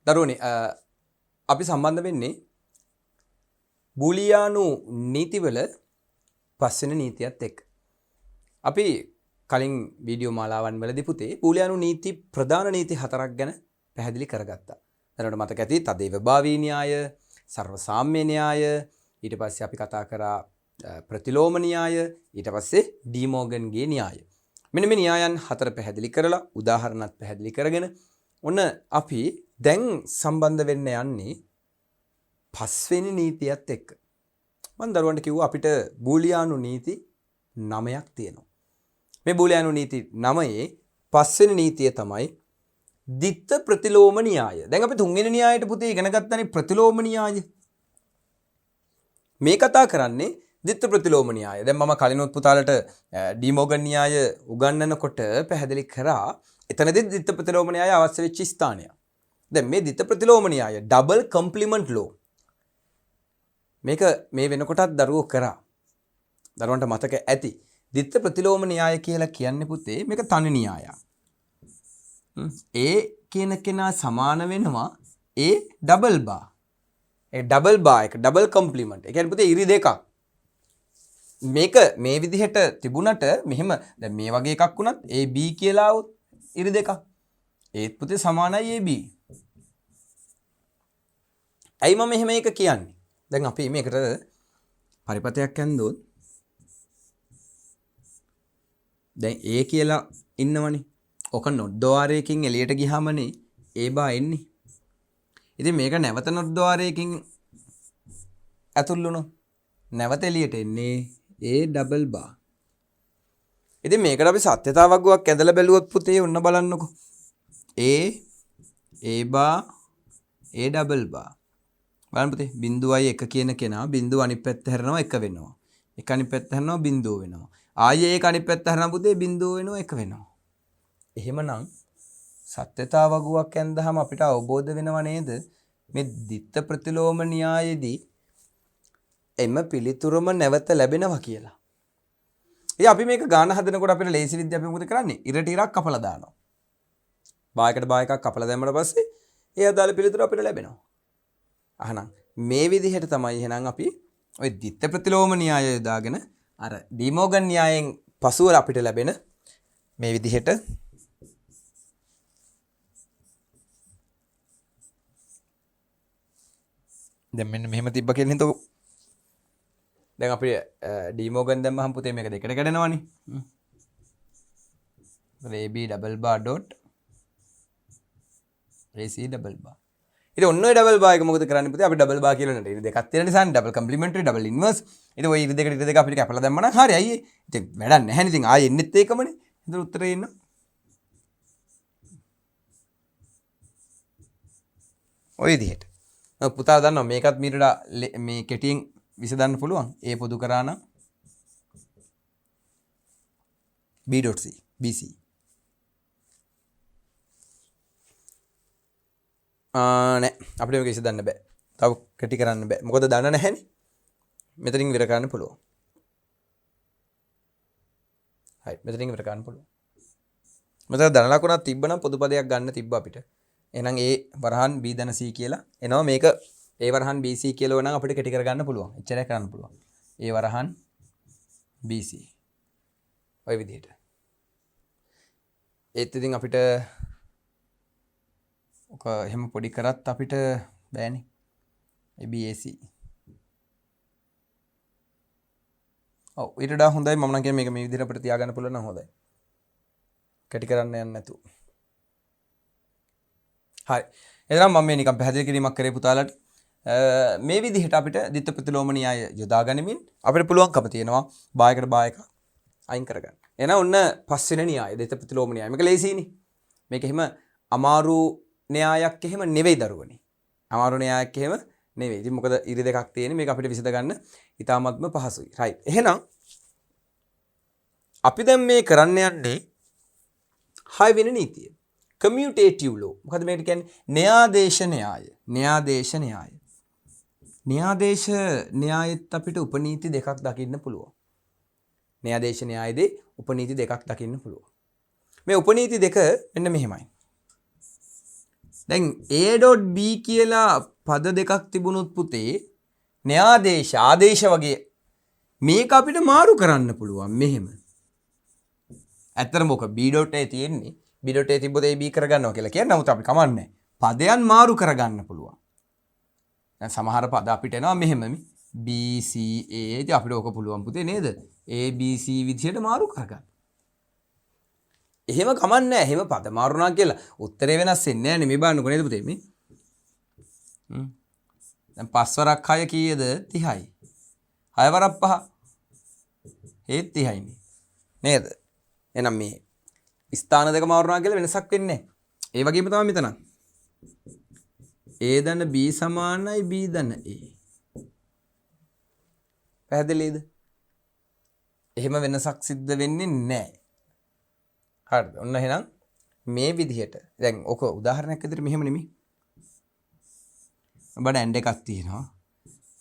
දරුවනේ අපි සම්බන්ධ වෙන්නේ බූලියානු නීතිවල පස්වෙනි නීතියත් එක්ක. අපි කලින් වීඩියෝ මාලාවන් වලදී පුතේ බූලියානු නීති ප්‍රධාන නීති 4ක් ගැන පැහැදිලි කරගත්තා. දැනට මතක ඇති තදේවභාවී න්‍යාය, සර්වසාම්‍ය න්‍යාය, ඊට පස්සේ අපි කතා කරා ප්‍රතිලෝම න්‍යාය, ඊට පස්සේ ඩීමෝගන්ගේ න්‍යාය. මෙන්න මේ න්‍යායන් 4 පැහැදිලි කරලා උදාහරණත් පැහැදිලි කරගෙන ඔන්න අපි දැන් සම්බන්ධ වෙන්න යන්නේ පස්වෙනි නීතියත් එක්ක. මම දරුවන්ට කිව්වා අපිට බූලියානු නීති 9ක් තියෙනවා. මේ බූලියානු නීති 9ේ පස්වෙනි නීතිය තමයි දිත්ත ප්‍රතිලෝම න්‍යාය. දැන් අපි තුන්වෙනි න්‍යායට පුතේ ඉගෙන ගත්තනේ ප්‍රතිලෝම න්‍යාය. මේ කතා කරන්නේ දිත්ත ප්‍රතිලෝම න්‍යාය. දැන් මම කලිනුත් පුතාලට ඩීමෝගන් න්‍යාය උගන්වනකොට පැහැදිලි කරා එතනදී දිත්ත ප්‍රතිලෝම න්‍යාය අවශ්‍ය වෙච්ච ස්ථානය. දැන් මේ දිත්ත ප්‍රතිලෝම න්‍යාය ඩබල් කම්ප්ලිමන්ට් ලෝ. මේක මේ වෙනකොටත් දරුවෝ කරා. දරුවන්ට මතක ඇති. දිත්ත ප්‍රතිලෝම න්‍යාය කියලා කියන්නේ පුතේ මේක තනි න්‍යායක්. A කියන කෙනා සමාන වෙනවා A ඩබල් බා. ඒ ඩබල් බා එක ඩබල් කම්ප්ලිමන්ට්. ඒ කියන්නේ පුතේ ඉරි දෙකක්. මේක මේ විදිහට තිබුණට මෙහෙම දැන් මේ වගේ එකක් වුණත් AB කියලා આવුත් ඉරි දෙකක්. ඒත් පුතේ සමානයි AB. ඇයි මම මෙහෙම එක කියන්නේ? දැන් අපි මේකට පරිපතයක් ඇන්දොත් දැන් A කියලා ඉන්නවනේ. ඔක නොද්ද්වාරයකින් එළියට ගියාමනේ A බා එන්නේ. ඉතින් මේක නැවත නොද්ද්වාරයකින් ඇතුල් වුණොත් නැවත එළියට එන්නේ A ඩබල් බා. ඉතින් මේකට අපි සත්‍යතාව වගුවක් ඇදලා බැලුවොත් පුතේ ඔන්න බලන්නකෝ. A බා A ඩබල් බා. බලන්න පුතේ බිඳුවයි 1 කියන කෙනා බිඳුව අනිත් පැත්ත හැරෙනවා 1 වෙනවා. 1 අනිත් පැත්ත හැරෙනවා බිඳුව වෙනවා. ආයේ 1 අනිත් පැත්ත හැරෙනවා පුතේ බිඳුව වෙනවා 1 වෙනවා. එහෙමනම් සත්‍යතාව වගුවක් ඇන්දහම අපිට අවබෝධ වෙනව නේද මේ දිත්ත ප්‍රතිලෝම න්‍යායේදී එම පිළිතුරම නැවත ලැබෙනවා කියලා. ඉතින් අපි මේක ගාන හදනකොට අපිට ලේසි විදිහ අපි මොකද කරන්නේ? ඉර ටිකක් කපලා දානවා. බායකට බාය එකක් කපලා දැම්මම පස්සේ ඒ අදාළ පිළිතුර අපිට ලැබෙනවා. අහනම් මේ විදිහට තමයි එහෙනම් අපි ওই දිත්ත ප්‍රතිලෝම න්‍යාය යොදාගෙන අර ඩීමෝගන් න්‍යායෙන් පසුව අපිට ලැබෙන මේ විදිහට දැන් මෙන්න මෙහෙම තිබ්බ කියලා හිතෝ. දැන් අපි ඩීමෝගන් දැම්මහම පුතේ මේක දෙකට කැඩෙනවනේ. AB double bar dot AC double bar. ඉතින් ඔන්න ඔය ඩබල් බාර් එක මොකද කරන්නේ පුතේ? අපි ඩබල් බාර් කියලා නේද? ඉතින් දෙකක් තියෙන නිසා ඩබල් කම්ප්ලිමන්ටරි ඩබල් ඉන්වර්ස්. ඉතින් ඔය ඉර දෙක අපිට කැපලා දැම්මම නම් හරි අයියේ. ඉතින් වැඩක් නැහැ නේ. ඉතින් ආයෙ එන්නෙත් ඒකමනේ. ඉතින් උත්තරේ එන්න. ඔය විදිහට. පුතා දන්නවා මේකත් මීටලා මේ කෙටියෙන් විසඳන්න පුළුවන්. A පොදු කරා නම් B.C BC නෑ අපිට මේක විසඳන්න බෑ. තව කෙටි කරන්න බෑ. මොකද දන්න නැහැනේ. මෙතනින් ඉවර කරන්න පුළුවන්. හරි මෙතනින් ඉවර කරන්න පුළුවන්. මෙතන ධන ලකුණක් තිබ්බනම් පොදු පදයක් ගන්න තිබ්බ අපිට. එහෙනම් A වරහන් B ධන C කියලා එනවා. මේක A වරහන් BC කියලා වුණා අපිට කෙටි කරගන්න පුළුවන්. එච්චරයි කරන්න පුළුවන්. A වරහන් BC. ඔය විදිහට. ඒත් ඉතින් අපිට ඔක එහෙම පොඩි කරත් අපිට බෑනේ. ABAC. ඔව් ඊට වඩා හොඳයි මම නම් කියන්නේ මේක මේ විදිහට අපිට තියාගන්න පුළුවන් නම් හොඳයි. කෙටි කරන්න යන්න නැතුව. හරි. එතනම් මම මේ නිකන් පැහැදිලි කිරීමක් කරේ පුතාලට. මේ විදිහට අපිට දිත්ත ප්‍රතිලෝම න්‍යාය යොදා ගනිමින් අපිට පුළුවන්කම තියෙනවා බායකට බායක අයින් කරගන්න. එහෙනම් ඔන්න පස්වෙනි න්‍යාය දිත්ත ප්‍රතිලෝම න්‍යාය. මේක ලේසියිනේ. මේක එහෙම අමාරු න්‍යායක් එහෙම නෙවෙයි දරුවනේ. අමාරු න්‍යායක් එහෙම නෙවෙයි. ඉතින් මොකද ඉරි දෙකක් තියෙන්නේ මේක අපිට විසඳ ගන්න ඉතාමත්ම පහසුයි. රයිට්. එහෙනම් අපි දැන් මේ කරන්න යන්නේ 6 වෙනි නීතිය. කමියුටේටිව් ලෝ. මොකද මේකට කියන්නේ න්‍යායාදේශ න්‍යාය. න්‍යායාදේශ න්‍යාය. න්‍යායාදේශ න්‍යායෙත් අපිට උපනීති දෙකක් දකින්න පුළුවන්. න්‍යායාදේශ න්‍යායේදී උපනීති දෙකක් දකින්න පුළුවන්. මේ උපනීති දෙක මෙන්න මෙහෙමයි. දැන් a.b කියලා පද දෙකක් තිබුණොත් පුතේ න්‍යාදේශ ආදේශ වගේ මේක අපිට මාරු කරන්න පුළුවන් මෙහෙම. ඇත්තටම මොක b.a තියෙන්නේ b.a තිබ්බොත් ab කරගන්නවා කියලා කියන්නේ. නමුත් අපි කමන්නේ පදයන් මාරු කරගන්න පුළුවන්. දැන් සමහර පද අපිට එනවා මෙහෙම b c a ඉතින් අපිට ඕක පුළුවන් පුතේ නේද? a b c විදිහට මාරු කරගන්න. එහෙම කමන්නේ එහෙම පද මාරුණා කියලා උත්තරේ වෙනස් වෙන්නේ නැහැ නේ. මේ බලන්නකො නේද පුතේ මේ. දැන් 5 වරක් 6 කීයද? 30යි. 6 වරක් 5 ඒත් 30යි නේ. නේද? එහෙනම් මේ ස්ථාන දෙක මාරුණා කියලා වෙනසක් වෙන්නේ නැහැ. ඒ වගේම තමයි මෙතන. a ධන b සමානයි b ධන a. පැහැදිලිද? එහෙම වෙනසක් සිද්ධ වෙන්නේ නැහැ. හරිද? ඔන්න එහෙනම් මේ විදිහට දැන් ඔක උදාහරණයක් විදිහට මෙහෙම නෙමෙයි. ඔබට ඇන්ඩ් එකක් තියෙනවා.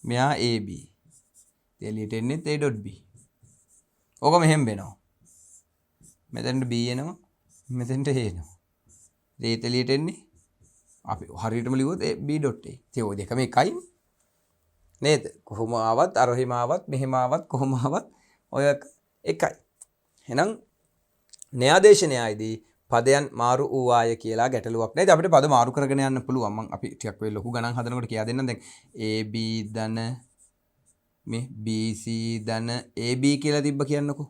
මෙයා AB. එළියට එන්නේ A.B. ඕක මෙහෙම වෙනවා. මෙතනට B එනවා. මෙතනට A එනවා. ඒත් එළියට එන්නේ අපි හරියටම ලිව්වොත් B.A. ඉතින් ඔය දෙකම එකයි නේද? කොහොම ආවත් අරහිම ආවත් මෙහෙම ආවත් කොහොම ආවත් ඔය එකයි. එහෙනම් න්‍යාදේශ න්‍යායදී පදයන් මාරු වූ ආය කියලා ගැටලුවක් නේද? අපිට පද මාරු කරගෙන යන්න පුළුවන්. මම අපි ටිකක් වෙයි ලොකු ගණන් හදනකොට කියා දෙන්නම්. දැන් AB ධන මේ BC ධන AB කියලා තිබ්බ කියන්නකෝ.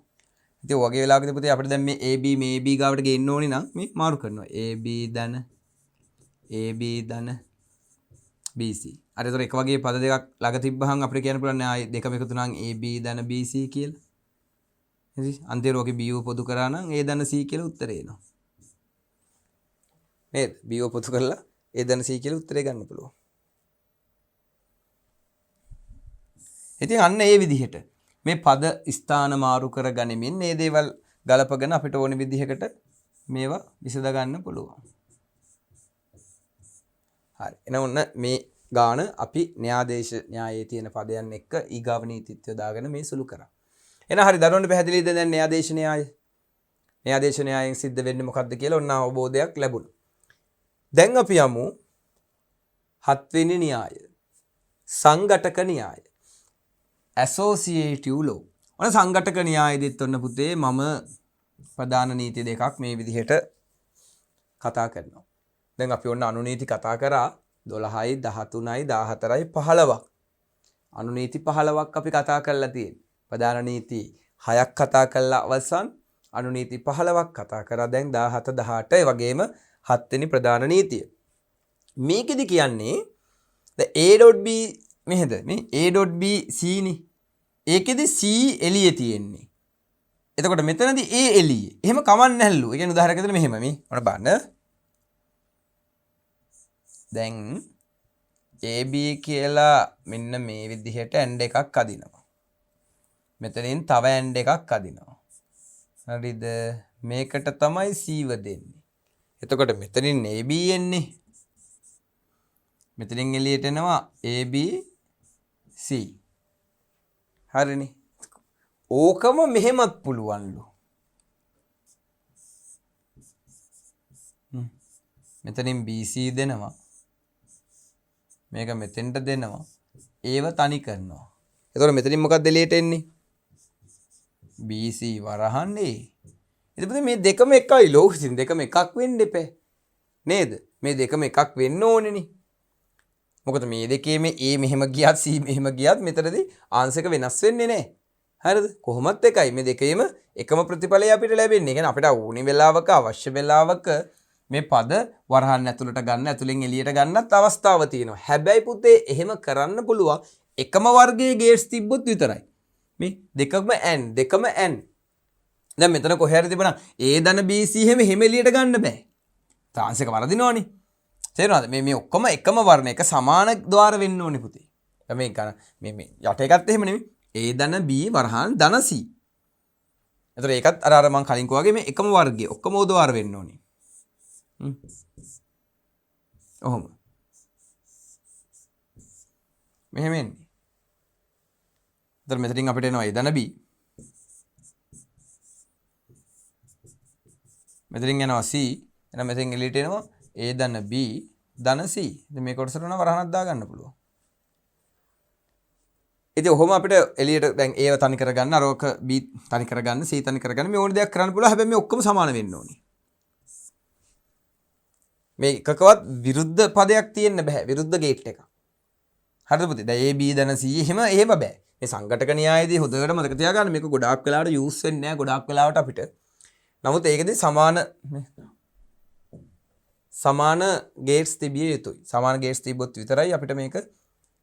ඉතින් ඔයගේ වෙලාවකදී පුතේ අපිට දැන් මේ AB මේ AB ගාවට ගේන්න ඕනේ නම් මේ මාරු කරනවා. AB ධන BC. අර ඒතර එක වගේ පද දෙකක් ළඟ තිබ්බහම අපිට කියන්න පුළුවන් ආයේ දෙකම එකතු නම් AB ධන BC කියලා. හරි අන්තිමට ඔගේ B පොදු කරා නම් A ධන C කියලා උත්තරේ එනවා. නේද? B පොදු කරලා A ධන C කියලා උත්තරේ ගන්න පුළුවන්. ඉතින් අන්න ඒ විදිහට මේ පද ස්ථාන මාරු කර ගනිමින් මේ දේවල් ගලපගෙන අපිට ඕන විදිහකට මේවා විසඳ ගන්න පුළුවන්. හරි. එහෙනම් ඔන්න මේ ගාන අපි න්‍යාදේශ න්‍යායයේ තියෙන පදයන් එක්ක ඊගාව නීතිත්වය දාගෙන මේ සුළු කරා. එහෙනම් හරි දරුවන්ට පැහැදිලිද දැන් න්‍යාදේශ න්‍යාය? න්‍යාදේශ න්‍යායෙන් සිද්ධ වෙන්නේ මොකක්ද කියලා ඔන්න අවබෝධයක් ලැබුණා. දැන් අපි යමු 7 වෙනි න්‍යාය. සංඝටක න්‍යාය. associative law. ඔන්න සංඝටක න්‍යායෙදිත් ඔන්න පුතේ මම ප්‍රධාන නීති දෙකක් මේ විදිහට කතා කරනවා. දැන් අපි ඔන්න අනුනීති කතා කරා 12යි 13යි 14යි 15ක්. අනුනීති 15ක් අපි කතා කරලා තියෙනවා. ප්‍රධාන නීති 6ක් කතා කළා අවසන්. අනුනීති 15ක් කතා කරා දැන් 17 18 වගේම 7 වෙනි ප්‍රධාන නීතිය. මේකෙදි කියන්නේ A.B මෙහෙද මේ A.B C නේ. ඒකෙදි C එළියේ තියෙන්නේ. එතකොට මෙතනදී A එළියේ. එහෙම කමන්නේ නැල්ලු. ඒ කියන්නේ උදාහරණයක් විදිහට මෙහෙම මේ මොන බලන්න. දැන් AB කියලා මෙන්න මේ විදිහට ඇන්ඩ් එකක් අදිනවා. මෙතනින් තව ඇන්ඩ් එකක් අදිනවා. හරිද? මේකට තමයි C දෙන්නේ. එතකොට මෙතනින් AB එන්නේ. මෙතනින් එළියට එනවා AB C. හරිනේ. ඕකම මෙහෙමත් පුළුවන්ලු. මෙතනින් BC දෙනවා. මේක මෙතෙන්ට දෙනවා. ඒව තනි කරනවා. එතකොට මෙතනින් මොකක්ද එළියට එන්නේ? BC වරහන්නේ. ඉතින් මේ දෙකම එකයි ලෝ. ඉතින් දෙකම එකක් වෙන්න එපේ. නේද? මේ දෙකම එකක් වෙන්න ඕනේනේ. මොකද මේ දෙකේ මේ A මෙහෙම ගියත් C මෙහෙම ගියත් මෙතනදී ආන්සර් එක වෙනස් වෙන්නේ නැහැ. හරිද? කොහොමත් එකයි. මේ දෙකේම එකම ප්‍රතිඵලය අපිට ලැබෙන්නේ. ඒ කියන්නේ අපිට ඕනි වෙලාවක අවශ්‍ය වෙලාවක මේ පද වරහන් ඇතුළට ගන්න ඇතුලෙන් එළියට ගන්නත් අවස්ථාව තියෙනවා. හැබැයි පුතේ එහෙම කරන්න පුළුවන් එකම වර්ගයේ ගේට්ස් තිබ්බොත් විතරයි. මේ දෙකම n. දැන් මෙතන කොහේ හරි තිබුණා A ධන BC හැම එළියට ගන්න බෑ. ට්‍රාන්ස් එක වරදිනවනේ. තේරුණාද? මේ ඔක්කොම එකම වර්ණ එක සමාන ద్వාර වෙන්න ඕනේ පුතේ. දැන් මේ ගන්න මේ යට එකත් එහෙම නෙමෙයි. A ධන B වරහන් ධන C. එතකොට ඒකත් අර මම කලින් කිව්වා වගේ මේ එකම වර්ගයේ ඔක්කොම ద్వාර වෙන්න ඕනේ. ඔහොම. මෙහෙම එන්නේ. එතකොට මෙතනින් අපිට එනවා A ධන B. මෙතනින් යනවා C. එහෙනම් මෙතෙන් එළියට එනවා A ධන B ධන C. ඉතින් මේ කොටසට උන වරහණක් දා ගන්න පුළුවන්. ඉතින් ඔහොම අපිට එළියට දැන් ඒව තනි කරගන්න අරක B තනි කරගන්න C තනි කරගන්න මේ ඕන දෙයක් කරන්න පුළුවන්. හැබැයි මේ ඔක්කොම සමාන වෙන්න ඕනේ. මේ එකකවත් විරුද්ධ පදයක් තියෙන්න බෑ. විරුද්ධ ගේට් එක. හරිද පුතේ? දැන් A B ධන C එහෙම බෑ. මේ සංඝටක න්‍යායයේදී හොඳට මතක තියාගන්න මේක ගොඩාක් වෙලාවට යූස් වෙන්නේ නැහැ ගොඩාක් වෙලාවට අපිට. නමුත් ඒකෙදී සමාන ගේට්ස් තිබිය යුතුයි. සමාන ගේට්ස් තිබ්බොත් විතරයි අපිට මේක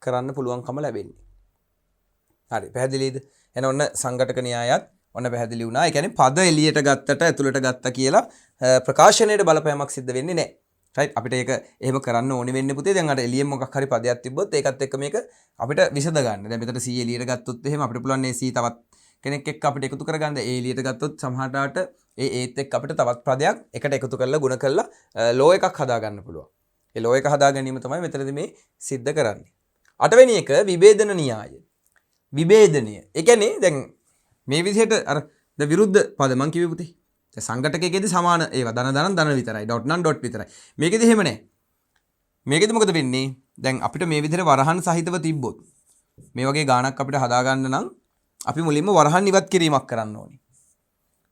කරන්න පුළුවන්කම ලැබෙන්නේ. හරි පැහැදිලිද? එහෙනම් ඔන්න සංඝටක න්‍යායයත් ඔන්න පැහැදිලි වුණා. ඒ කියන්නේ පද එළියට ගත්තට ඇතුළට ගත්තා කියලා ප්‍රකාශනයේ බලපෑමක් සිද්ධ වෙන්නේ නැහැ. රයිට් අපිට ඒක එහෙම කරන්න ඕනි වෙන්නේ පුතේ. දැන් අර එළියෙන් මොකක් හරි පදයක් තිබ්බොත් ඒකත් එක්ක මේක අපිට විසඳ ගන්න. දැන් මෙතන C එළියට ගත්තොත් එහෙම අපිට පුළුවන් මේ C තවත් කෙනෙක් එක්ක අපිට එකතු කරගන්න. A එළියට ගත්තොත් සමහරට ඒත් එක්ක අපිට තවත් පදයක් එකට එකතු කරලා ගුණ කරලා ලෝ එකක් හදා ගන්න පුළුවන්. ඒ ලෝ එක හදා ගැනීම තමයි මෙතනදී මේ සිද්ධ කරන්නේ. 8 වෙනි එක විභේදන න්‍යාය. විභේදනය. ඒ කියන්නේ දැන් මේ විදිහට අර විරුද්ධ පද මං කිව්වේ පුතේ. දැන් සංඝටකයේදී සමාන ඒවා ධන විතරයි. ඩොට් නම් ඩොට් විතරයි. මේකෙදි එහෙම නැහැ. මේකෙදි මොකද වෙන්නේ? දැන් අපිට මේ විදිහට වරහන් සහිතව තිබ්බොත් මේ වගේ ගාණක් අපිට හදා ගන්න නම් අපි මුලින්ම වරහන් ඉවත් කිරීමක් කරන්න ඕනේ.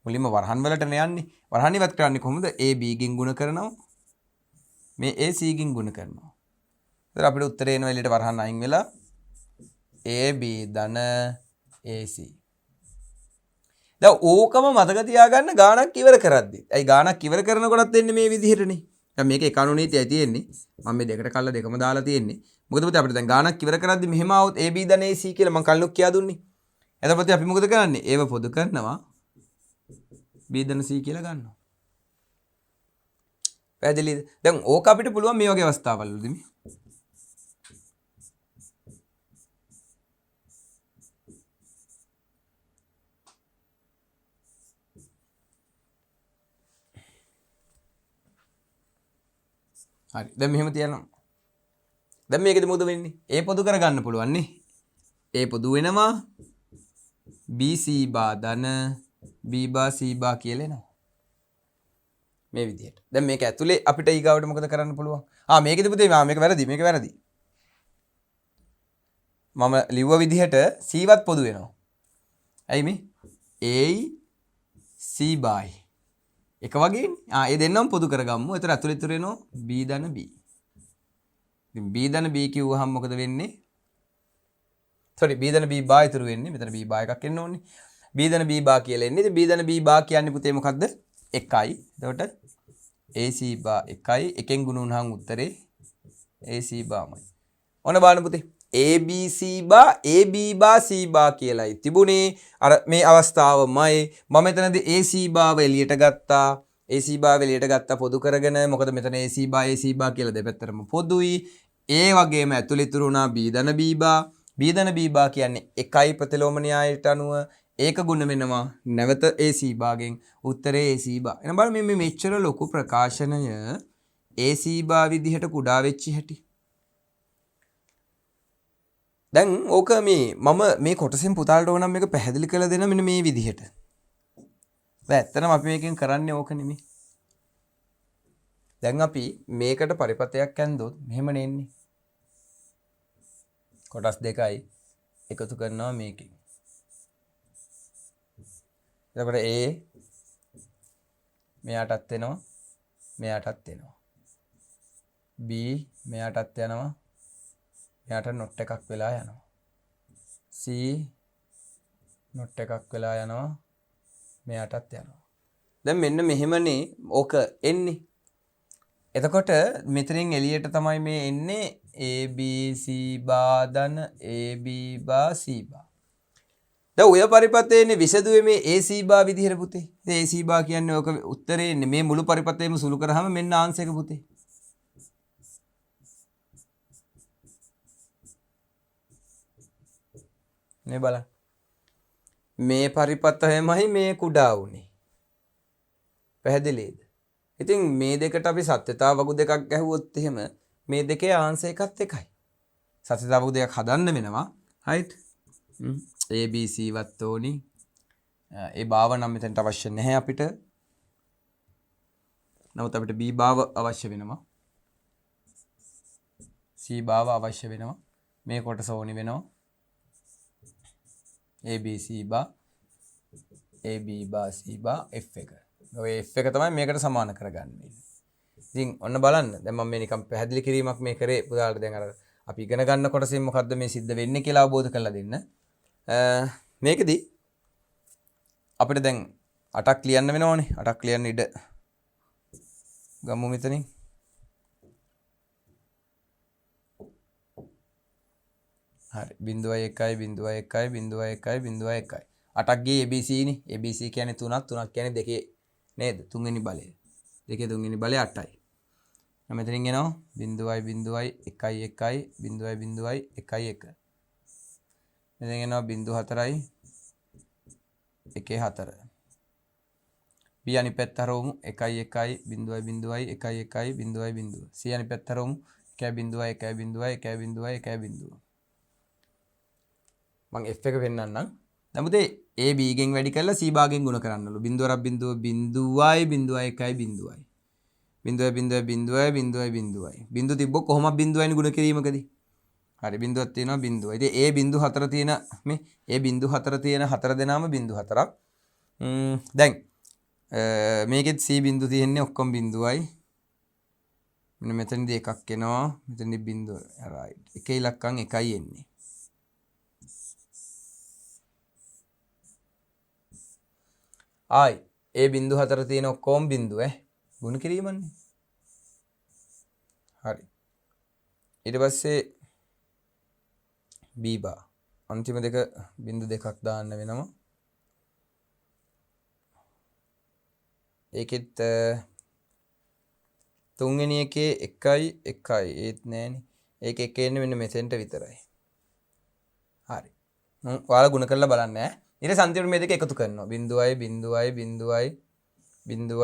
මුලින්ම වරහන් වලට යන්නේ. වරහන් ඉවත් කරන්නේ කොහොමද? A B ගෙන් ගුණ කරනවා. මේ A C ගෙන් ගුණ කරනවා. ඒතර අපිට උත්තරේ එනවා එළියට වරහන් අයින් වෙලා AB ධන AC. දැන් ඕකම මතක තියාගන්න ගාණක් ඉවර කරද්දි. ඇයි ගාණක් ඉවර කරනකොටත් එන්නේ මේ විදිහටනේ. දැන් මේක ඒකාණු නීතියයි තියෙන්නේ. මම මේ දෙකට කල්ලා දෙකම දාලා තියෙන්නේ. මොකද පුතේ අපිට දැන් ගාණක් ඉවර කරද්දි මෙහෙම આવොත් AB ධන AC කියලා මම කලිනුත් කියා දුන්නේ. එතකොට අපි මොකද කරන්නේ? ඒව පොදු කරනවා B ධන C කියලා ගන්නවා. පැහැදිලිද? දැන් ඕක අපිට පුළුවන් මේ වගේ අවස්ථාවවලදී මේ හරි දැන් මෙහෙම තියනවා. දැන් මේකෙදි මොකද වෙන්නේ? A පොදු කරගන්න පුළුවන් නේ. A පොදු වෙනවා BC බා ධන B බා C බා කියලා එනවා. මේ විදිහට. දැන් මේක ඇතුලේ අපිට ඊගාවට මොකද කරන්න පුළුවන්? මේකෙදි පුතේ මේක වැරදි. මේක වැරදි. මම ලිව්ව විදිහට C වත් පොදු වෙනවා. ඇයි මේ? A C බායි එක වගේනේ. ඒ දෙන්නම පොදු කරගමු. එතන ඇතුළේ ඉතුරු වෙනවා B ධන B. ඉතින් B ධන B කිව්වහම මොකද වෙන්නේ? sorry B ධන B බා ඉතුරු වෙන්නේ. මෙතන B බා එකක් එන්න ඕනේ. B ධන B බා කියලා එන්නේ. ඉතින් B ධන B බා කියන්නේ පුතේ මොකද්ද? 1යි. එතකොට AC බා 1යි. එකෙන් ගුණ වුණාම උත්තරේ AC බාමයි. ඔන්න බලන්න පුතේ. ABC බා AB බා C බා කියලායි තිබුණේ. අර මේ අවස්ථාවමයි මම මෙතනදී AC බාව එළියට ගත්තා. AC බාව එළියට ගත්තා පොදු කරගෙන. මොකද මෙතන AC බා කියලා දෙපැත්තටම පොදුයි. ඒ වගේම ඇතුළේ ඉතුරු වුණා B ධන B බා. B ධන B බා කියන්නේ 1යි ප්‍රතිලෝම න්‍යායයට අනුව ඒක ගුණ වෙනවා නැවත AC බාගෙන් උත්තරේ AC බා. එහෙනම් බලන්න මේ මෙච්චර ලොකු ප්‍රකාශනය AC බා විදිහට කුඩා වෙච්ච හැටි. දැන් ඕක මම මේ කොටසෙන් පුතාලට ඕනම් මේක පැහැදිලි කරලා දෙන්න මෙන්න මේ විදිහට. දැන් ඇත්තටම අපි මේකෙන් කරන්නේ ඕක නෙමෙයි. දැන් අපි මේකට පරිපතයක් ඇන්දොත් මෙහෙම නෙන්නේ. කොටස් දෙකයි එකතු කරනවා මේකෙන්. එතකොට A මෙයාටත් එනවා මෙයාටත් එනවා. B මෙයාටත් යනවා මෙයාට නොට් එකක් වෙලා යනවා. C නොට් එකක් වෙලා යනවා මෙයාටත් යනවා. දැන් මෙන්න මෙහෙමනේ ඕක එන්නේ. එතකොට මෙතනින් එළියට තමයි මේ එන්නේ ABC බා ධන AB බා C බා. දැන් ඔය පරිපතේනේ විසදුවේ මේ AC බා විදිහට පුතේ. ඉතින් AC බා කියන්නේ ඕක උත්තරේ එන්නේ මේ මුළු පරිපතේම සුළු කරාම මෙන්න ආන්සර් එක පුතේ. මේ බලන්න. මේ පරිපතයමයි මේ කුඩා වුනේ. පැහැදිලිද? ඉතින් මේ දෙකට අපි සත්‍යතා වගු දෙකක් ගැහුවොත් එහෙම මේ දෙකේ ආන්සර් එකත් එකයි. සත්‍යතා වගු දෙකක් හදන්න වෙනවා. right? ABC වත් ඕනි. ඒ භාව නම් මෙතනට අවශ්‍ය නැහැ අපිට. නමුත් අපිට B භාව අවශ්‍ය වෙනවා. C භාව අවශ්‍ය වෙනවා. මේ කොටස ඕනි වෙනවා. AB C බා AB බා C බා F එක. ඔය F එක තමයි මේකට සමාන කරගන්නේ. ඉතින් ඔන්න බලන්න. දැන් මම මේ නිකන් පැහැදිලි කිරීමක් මේ කරේ පුතාලට දැන් අර අපි ඉගෙන ගන්න කොටසින් මොකද්ද මේ සිද්ධ වෙන්නේ කියලා අවබෝධ කරලා දෙන්න. මේකෙදි අපිට දැන් 8ක් ලියන්න වෙනවනේ. 8ක් ලියන්න ඉඩ ගමු මෙතනින්. හරි 0.1 8ක් ගියේ ABC නේ. ABC කියන්නේ 3ක් 3ක් කියන්නේ 2 නේද? තුන්වෙනි බලය. 2 තුන්වෙනි බලය 8යි. නම් මෙතනින් එනවා 0.11 0.11 මෙතෙන් එනවා 0.4යි 1.4 B අනිත් පැත්ත හරවමු 1.1 0.11 0.0 C අනිත් පැත්ත හරවමු 1.1 මම F එක පෙන්නන්නම්. දැන් පුතේ A B ගෙන් වැඩි කරලා C භාගයෙන් ගුණ කරන්නලු. 0.0 බින්දුව තිබ්බොත් කොහොමද බින්දුවයින් ගුණ කිරීමකදී? හරි බින්දුවක් තියෙනවා බින්දුව. ඉතින් A බින්දු 4 තියෙන මේ A බින්දු 4 තියෙන 4 දෙනාම බින්දු 4ක්. දැන් මේකෙත් C බින්දු තියෙන්නේ ඔක්කොම බින්දුවයි. මෙන්න මෙතනදී එකක් එනවා. මෙතනදී බින්දුව. right. එක ඉලක්කම් එකයි එන්නේ. ආයි A බින්දු 4 තියෙන ඔක්කොම බින්දු ගුණ කිරීමන්නේ. හරි. ඊට පස්සේ B බා අන්තිම දෙක බින්දු දෙකක් දාන්න වෙනවා. ඒකෙත් තුන්වෙනි එකේ 1 ඒත් නෑනේ. ඒක එක එන්නේ මෙන්න මෙතෙන්ට විතරයි. හරි. ඔයාලා ගුණ කරලා බලන්න ඈ. ඊට සංතියුරු මේ දෙක එකතු කරනවා. 0.1 1 2 3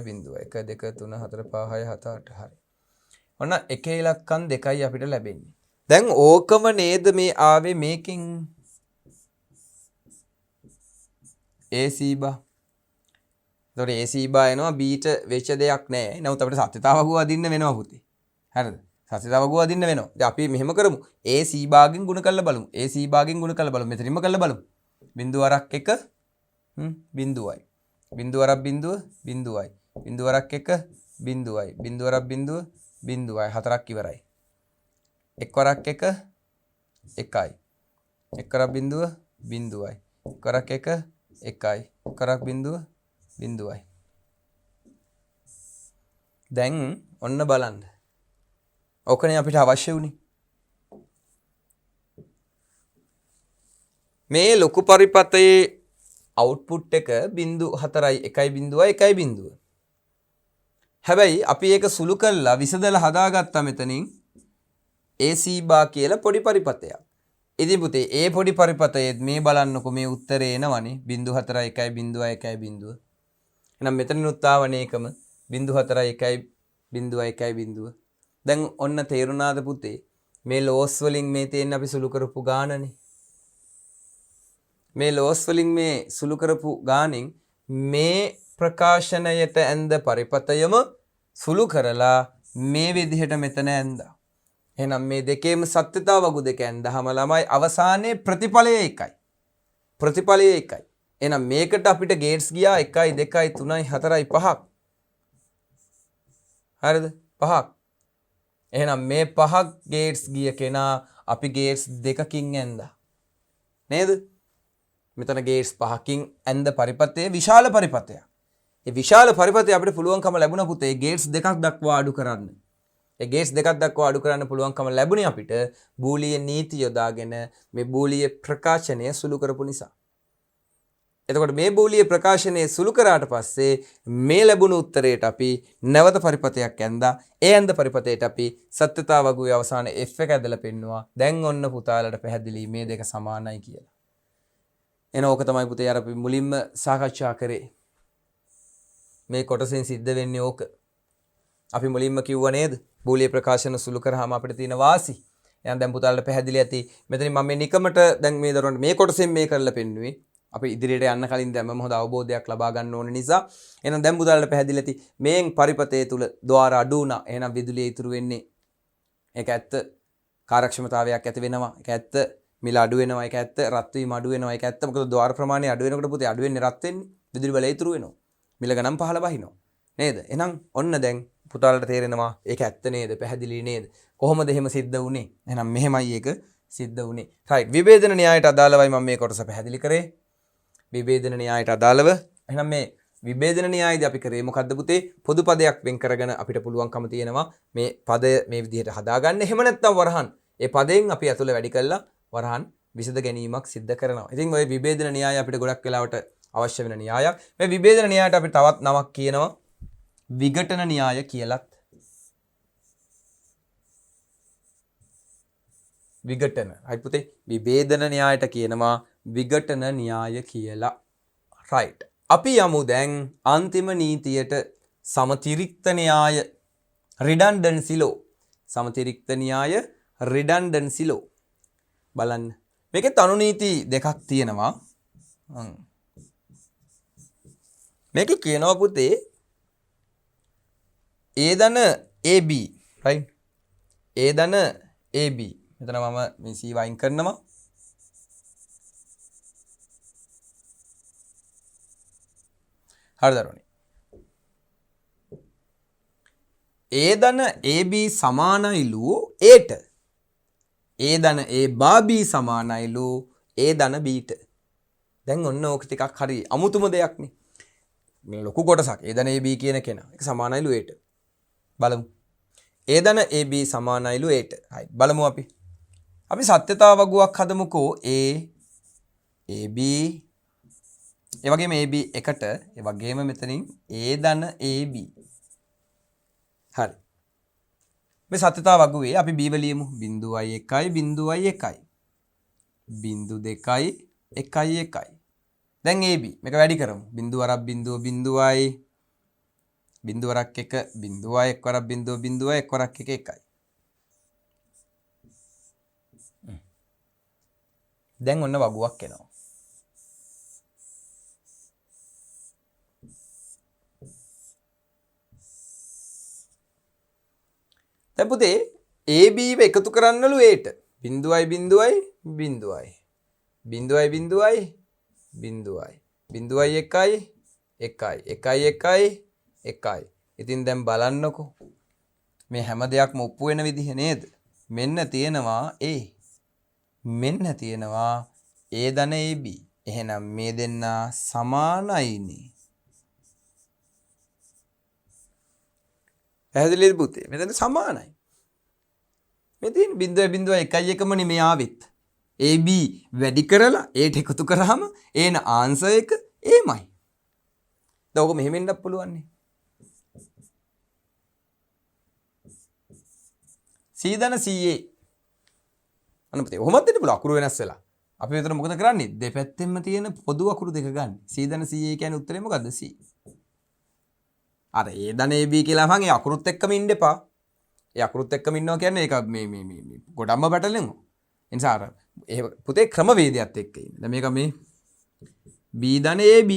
4 5 6 7 8 හරි. ඔන්න එක ඉලක්කම් දෙකයි අපිට ලැබෙන්නේ. දැන් ඕකම නේද මේ ආවේ මේකෙන් AC බා. ඒතකොට AC බා එනවා B ට වෙච්ච දෙයක් නෑ. නමුත් අපිට සත්‍යතාවකුව අදින්න වෙනවා පුතේ. හරිද? සත්‍යතාවකුව අදින්න වෙනවා. දැන් අපි මෙහෙම කරමු. AC භාගයෙන් ගුණ කරලා බලමු. AC භාගයෙන් ගුණ කරලා බලමු. මෙතනින්ම කරලා බලමු. බින්දුව අරක් 1 බින්දුවයි. බින්දුව අරක් බින්දුව බින්දුවයි. බින්දුව අරක් 1 බින්දුවයි. බින්දුව අරක් බින්දුව බින්දුවයි. හතරක් ඉවරයි. එක් වරක් 1 1යි. එක් වරක් බින්දුව බින්දුවයි. එක් වරක් 1 1යි. එක් වරක් බින්දුව බින්දුවයි. දැන් ඔන්න බලන්න. ඕකනේ අපිට අවශ්‍ය වුණේ. මේ ලොකු පරිපතයේ අවුට්පුට් එක 0.4යි 1.1. හැබැයි අපි ඒක සුළු කරලා විසදලා හදාගත්තා මෙතනින් AC බා කියලා පොඩි පරිපතයක්. ඉතින් පුතේ ඒ පොඩි පරිපතයේත් මේ බලන්නකො මේ උත්තරේ එනවනේ 0.4යි 1.1. එහෙනම් මෙතනිනුත් ආවනේ එකම 0.4යි 1.1. දැන් ඔන්න තේරුණාද පුතේ මේ ලෝස් වලින් මේ තියෙන අපි සුළු කරපු ගානනේ. මේ ලෝස් වලින් මේ සුළු කරපු ගානෙන් මේ ප්‍රකාශනයට ඇඳ පරිපතයම සුළු කරලා මේ විදිහට මෙතන ඇඳා. එහෙනම් මේ දෙකේම සත්‍යතාව වගු දෙක ඇඳහම ළමයි අවසානයේ ප්‍රතිඵලය එකයි. ප්‍රතිඵලය එකයි. එහෙනම් මේකට අපිට ගේට්ස් ගියා 1 2 3 4 5ක්. හරිද? 5ක්. එහෙනම් මේ 5ක් ගේට්ස් ගිය කෙනා අපි ගේට්ස් දෙකකින් ඇඳා. නේද? මෙතන ගේට්ස් 5කින් ඇඳ පරිපතයේ විශාල පරිපතයක්. ඒ විශාල පරිපතය අපිට පුළුවන්කම ලැබුණා පුතේ ගේට්ස් දෙකක් දක්වා අඩු කරන්න. ඒ ගේට්ස් දෙකක් දක්වා අඩු කරන්න පුළුවන්කම ලැබුණේ අපිට බූලිය නීති යොදාගෙන මේ බූලිය ප්‍රකාශනය සුළු කරපු නිසා. එතකොට මේ බූලිය ප්‍රකාශනය සුළු කරාට පස්සේ මේ ලැබුණු උත්තරයට අපි නැවත පරිපතයක් ඇඳා. ඒ ඇඳ පරිපතයට අපි සත්‍යතාව වගුවේ අවසාන F එක ඇදලා පෙන්නවා. දැන් ඔන්න පුතාලට පැහැදිලි මේ දෙක සමානයි කියලා. එන ඕක තමයි පුතේ අර අපි මුලින්ම සාකච්ඡා කරේ. මේ කොටසෙන් සිද්ධ වෙන්නේ ඕක. අපි මුලින්ම කිව්වා නේද? බූලිය ප්‍රකාශන සුළු කරාම අපිට තියෙන වාසි. එහෙනම් දැන් පුතාලට පැහැදිලි ඇති. මෙතනින් මම මේ නිකමට දැන් මේ දරුවන්ට මේ කොටසෙන් මේ කරලා පෙන්නුවේ. අපි ඉදිරියට යන්න කලින් දැම්මම හොඳ අවබෝධයක් ලබා ගන්න ඕන නිසා එහෙනම් දැන් පුතාලට පැහැදිලි ඇති මේන් පරිපතේ තුල ద్వාර අඩු වුණා. එහෙනම් විදුලිය ඉතුරු වෙන්නේ ඒක ඇත්ත කාර්යක්ෂමතාවයක් ඇති වෙනවා. ඒක ඇත්ත මිල අඩු වෙනවා. ඒක ඇත්ත රත් වීම අඩු වෙනවා. ඒක ඇත්ත මොකද ద్వාර ප්‍රමාණය අඩු වෙනකොට පුතේ අඩු වෙන්නේ රත් වෙන්නේ. විදුලි බලය ඉතුරු වෙනවා. මිල ගණන් පහළ බහිනවා. නේද? එහෙනම් ඔන්න දැන් පුතාලට තේරෙනවා ඒක ඇත්ත නේද? පැහැදිලි නේද? කොහොමද එහෙම සිද්ධ වුනේ? එහෙනම් මෙහෙමයි ඒක සිද්ධ වුනේ. right විභේදන න්‍යායට අදාළවයි මම මේ කොටස පැහැදිලි කරේ. විභේදන න්‍යායට අදාළව එහෙනම් මේ විභේදන න්‍යායදී අපි කරේ මොකද්ද පුතේ? පොදු පදයක් වෙන් කරගෙන අපිට පුළුවන්කම තියෙනවා මේ පදය මේ විදිහට හදාගන්න. එහෙම නැත්නම් වරහන් ඒ පදයෙන් අපි ඇතුළ වැඩි කළා වරහන් විසඳ ගැනීමක් සිද්ධ කරනවා. ඉතින් ওই විභේදන න්‍යාය අපිට ගොඩක් වෙලාවට අවශ්‍ය වෙන න්‍යායක්. මේ විභේදන න්‍යායට අපි තවත් නමක් කියනවා විඝටන න්‍යාය කියලත්. විඝටන. right පුතේ විභේදන න්‍යායට කියනවා විඝටන න්‍යාය කියලා. right. අපි යමු දැන් අන්තිම නීතියට සමතිරික්ත න්‍යාය redundancy law. සමතිරික්ත න්‍යාය redundancy law. බලන්න. මේකේ තනු නීති දෙකක් තියෙනවා. මේකේ කියනවා පුතේ A ධන AB right. A ධන AB. මෙතන මම මේ C වයින් කරනවා. හරි දරුවනේ. A ධන AB සමානයිලු Aට. A ධන A බා B සමානයිලු A ධන Bට. දැන් ඔන්න ඕක ටිකක් හරි අමුතුම දෙයක් නේ. මේ ලොකු කොටසක් A ධන AB කියන කෙනා. ඒක සමානයිලු Aට. බලමු. A ධන AB සමානයිලු Aට. හරි බලමු අපි. අපි සත්‍යතා වගුවක් හදමුකෝ A AB ඒ වගේම AB එකට ඒ වගේම මෙතනින් A ධන AB. හරි. මේ සත්‍යතා වගුවේ අපි B වලියමු 0.1 0.1 0.2 1.1. දැන් AB මේක වැඩි කරමු. 0.0 0.0යි 0.1 0.1 1.0 1 1. දැන් ඔන්න වගුවක් එනවා. දැන් පුතේ AB එකතු කරන්නලු Aට 0.0යි 0.0යි 0.0යි 0.0යි 0.1යි 1යි 1යි. ඉතින් දැන් බලන්නකෝ මේ හැම දෙයක්ම ඔප්පු වෙන විදිහ නේද? මෙන්න තියෙනවා A. මෙන්න තියෙනවා A ධන AB. එහෙනම් මේ දෙන්න සමානයිනේ. පැහැදිලිද පුතේ? මෙතන සමානයි. මේ තියෙන 0.1 එකමනේ මේ ආවෙත්. AB වැඩි කරලා Aට එකතු කරාම ඒන ආන්සර් එක Aමයි. දැන් ඔක මෙහෙම වෙන්නත් පුළුවන් නේ. C ධන CA. අන්න පුතේ කොහොමද දෙන්න පුළුවන් අකුරු වෙනස් වෙලා. අපි මෙතන මොකද කරන්නේ? දෙපැත්තෙන්ම තියෙන පොදු අකුරු දෙක ගන්න. C ධන CA කියන්නේ උත්තරේ මොකද්ද? C. අර A ධන AB කියලා මං ඒ අකුරුත් එක්කම ඉන්න එපා. ඒ අකුරුත් එක්කම ඉන්නවා කියන්නේ ඒක මේ ගොඩම්ම පැටලෙනවා. ඒ නිසා අර ඒ පුතේ ක්‍රමවේදයත් එක්ක ඉන්න. දැන් මේක මේ B ධන AB.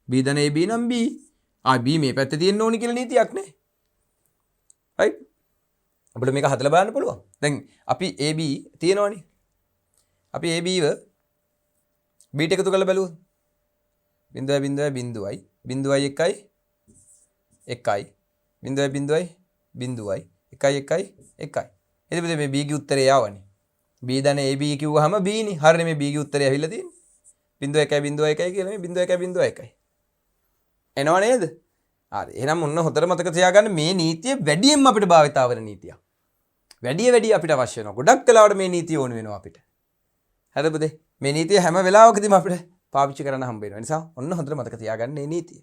B ධන AB නම් B. B මේ පැත්තේ තියෙන්න ඕනි කියලා නීතියක් නේ. right? අපිට මේක හදලා බලන්න පුළුවන්. දැන් අපි AB තියෙනවනේ. අපි AB ව B ට එකතු කරලා බලුවොත් 0.0 0.1යි 0.1යි 0.0යි 1යි 1යි. එතකොට මේ B ගේ උත්තරේ ආවනේ. B ධන AB කිව්වහම B නේ. හරිනේ මේ B ගේ උත්තරේ ඇවිල්ලා තියෙන්නේ. 0.1 කියලා මේ 0.1 එනවා නේද? හරි. එහෙනම් ඔන්න හොතර මතක තියාගන්න මේ නීතිය වැඩියෙන්ම අපිට භාවිතා වෙන නීතියක්. වැඩි අපිට අවශ්‍ය වෙනවා. ගොඩක් වෙලාවට මේ නීතිය ඕන වෙනවා අපිට. හරිද පුතේ? මේ නීතිය හැම වෙලාවකදීම අපිට පාවිච්චි කරන්න හම්බ වෙනවා. ඒ නිසා ඔන්න හොඳට මතක තියාගන්න මේ නීතිය.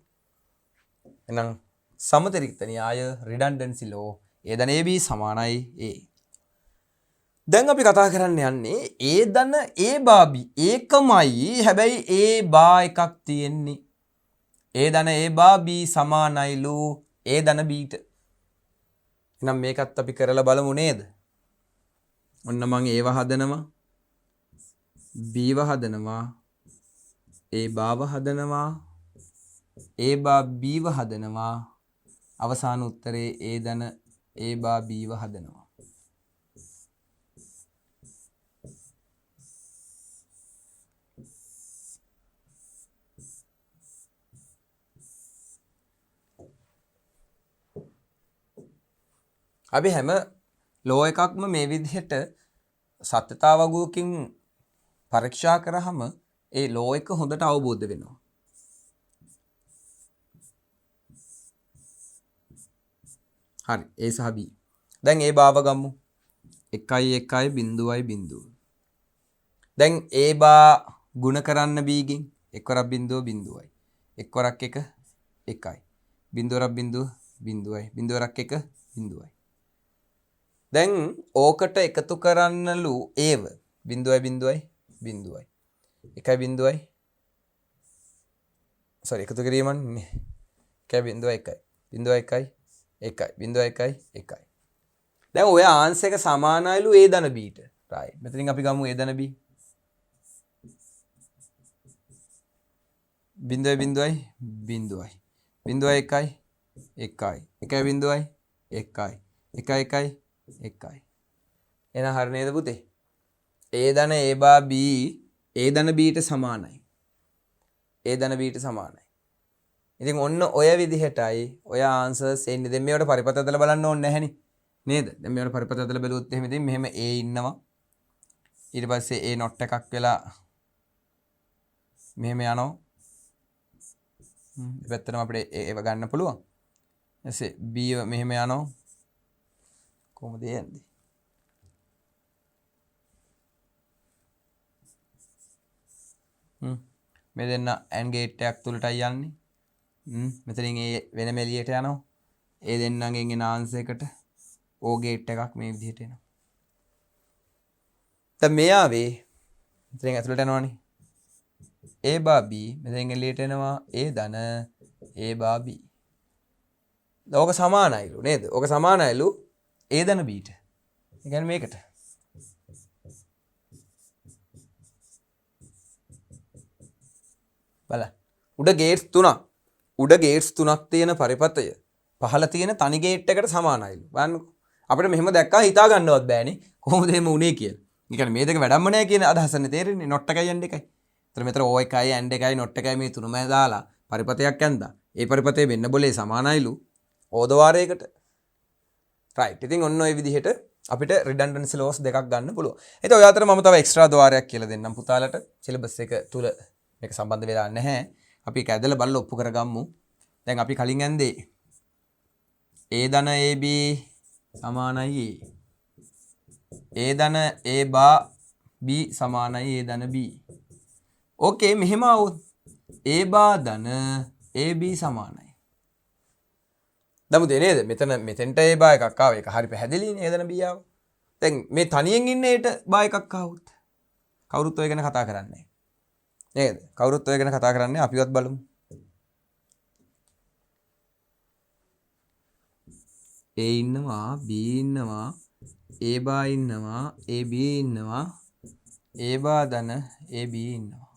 එහෙනම් සමතරික්ත න්‍යාය redundancy law A ධන AB සමානයි A. දැන් අපි කතා කරන්න යන්නේ A ධන A බා B ඒකමයි. හැබැයි A බා එකක් තියෙන්නේ. A ධන A බා B සමානයිලු A ධන Bට. එහෙනම් මේකත් අපි කරලා බලමු නේද? ඔන්න මම ඒව හදනවා. B ව හදනවා. A භාව හදනවා A බා Bව හදනවා අවසාන උත්තරේ A ධන A බා Bව හදනවා. අපි හැම ලෝ එකක්ම මේ විදිහට සත්‍යතාව වගුවකින් පරීක්ෂා කරාම ඒ ලෝ එක හොඳට අවබෝධ වෙනවා. හරි A සහ B. දැන් A භාව ගමු. 1 1 බිඳුවයි බිඳුව. දැන් A බා ගුණ කරන්න B ගෙන් එක්වරක් බිඳුව බිඳුවයි. එක්වරක් 1 1යි. බිඳුවරක් බිඳුව බිඳුවයි. බිඳුවරක් 1 බිඳුවයි. දැන් ඕකට එකතු කරන්නලු ඒව බිඳුවයි බිඳුවයි බිඳුවයි. 1 බිඳුවයි sorry එකතු කිරීමන්නේ 1 බිඳුව 1යි. බිඳුව 1යි 1යි. බිඳුව 1යි 1යි. දැන් ඔය ආන්සර් එක සමානයිලු A ධන B ට. right. මෙතනින් අපි ගමු A ධන B. බිඳුවයි බිඳුවයි බිඳුවයි. බිඳුව 1යි 1යි. 1 බිඳුවයි 1යි. 1 1යි 1යි. එන හරිය නේද පුතේ? A ධන A බා B A ධන B ට සමානයි. A ධන B ට සමානයි. ඉතින් ඔන්න ඔය විදිහටයි ඔය ආන්සර්ස් එන්නේ. දැන් මේවට පරිපත හදලා බලන්න ඕනේ නැහැනේ. නේද? දැන් මේවට පරිපත හදලා බැලුවොත් එහෙම ඉතින් මෙහෙම A ඉන්නවා. ඊට පස්සේ A not එකක් වෙලා මෙහෙම යනවා. දෙපැත්තටම අපිට ඒව ගන්න පුළුවන්. ඊටසේ B මෙහෙම යනවා. කොහොමද යන්නේ? මේ දෙන්න AND ගේට් එකක් තුලටයි යන්නේ. මෙතනින් ඒ වෙනම එළියට යනවා. ඒ දෙන්නගෙන් එන ආන්සර් එකට O ගේට් එකක් මේ විදිහට එනවා. දැන් මේ ආවේ මෙතනින් ඇතුලට යනවනේ. A බා B මෙතෙන් එළියට එනවා A ධන A බා B. ඕක සමානයිලු නේද? ඕක සමානයිලු A ධන B ට. ඒ කියන්නේ මේකට. බලන්න. උඩ ගේට්ස් තුනක්. උඩ ගේට්ස් තුනක් තියෙන පරිපතය පහළ තියෙන තනි ගේට් එකට සමානයිලු. බලන්නකෝ. අපිට මෙහෙම දැක්කා හිතා ගන්නවත් බෑනේ. කොහොමද එහෙම උනේ කියලා. ඒ කියන්නේ මේ දෙක වැඩක්ම නැහැ කියන අදහසනේ තේරෙන්නේ. not එකයි and එකයි. එතන මෙතන O එකයි and එකයි not එකයි මේ තුනම දාලා පරිපතයක් ඇඳා. ඒ පරිපතේ වෙන්න બોලේ සමානයිලු ඕද වාරයකට. right. ඉතින් ඔන්න ඔය විදිහට අපිට redundancy laws දෙකක් ගන්න පුළුවන්. ඒත් ඔය අතර මම තව එක්ස්ට්‍රා ද්වාරයක් කියලා දෙන්නම් පුතාලට. සිලබස් එක තුල මේක සම්බන්ධ වෙලා නැහැ. අපි ඒක ඇදලා බලලා ඔප්පු කරගමු. දැන් අපි කලින් ඇන්දේ A ධන AB සමානයි A. A ධන A බා B සමානයි A ධන B. ඕකේ මෙහෙම આવොත් A බා ධන AB සමානයි. දමුදේ නේද? මෙතෙන්ට A බා එකක් ආව. ඒක හරි පැහැදිලිනේ A ධන B ආව. දැන් මේ තනියෙන් ඉන්න ඒට බා එකක් ආවොත් කවුරුත් ඔය ගැන කතා කරන්නේ නේද? කවුරුත් ඔය ගැන කතා කරන්නේ අපිවත් බලමු. A ඉන්නවා B ඉන්නවා A බා ඉන්නවා AB ඉන්නවා A බා ධන AB ඉන්නවා.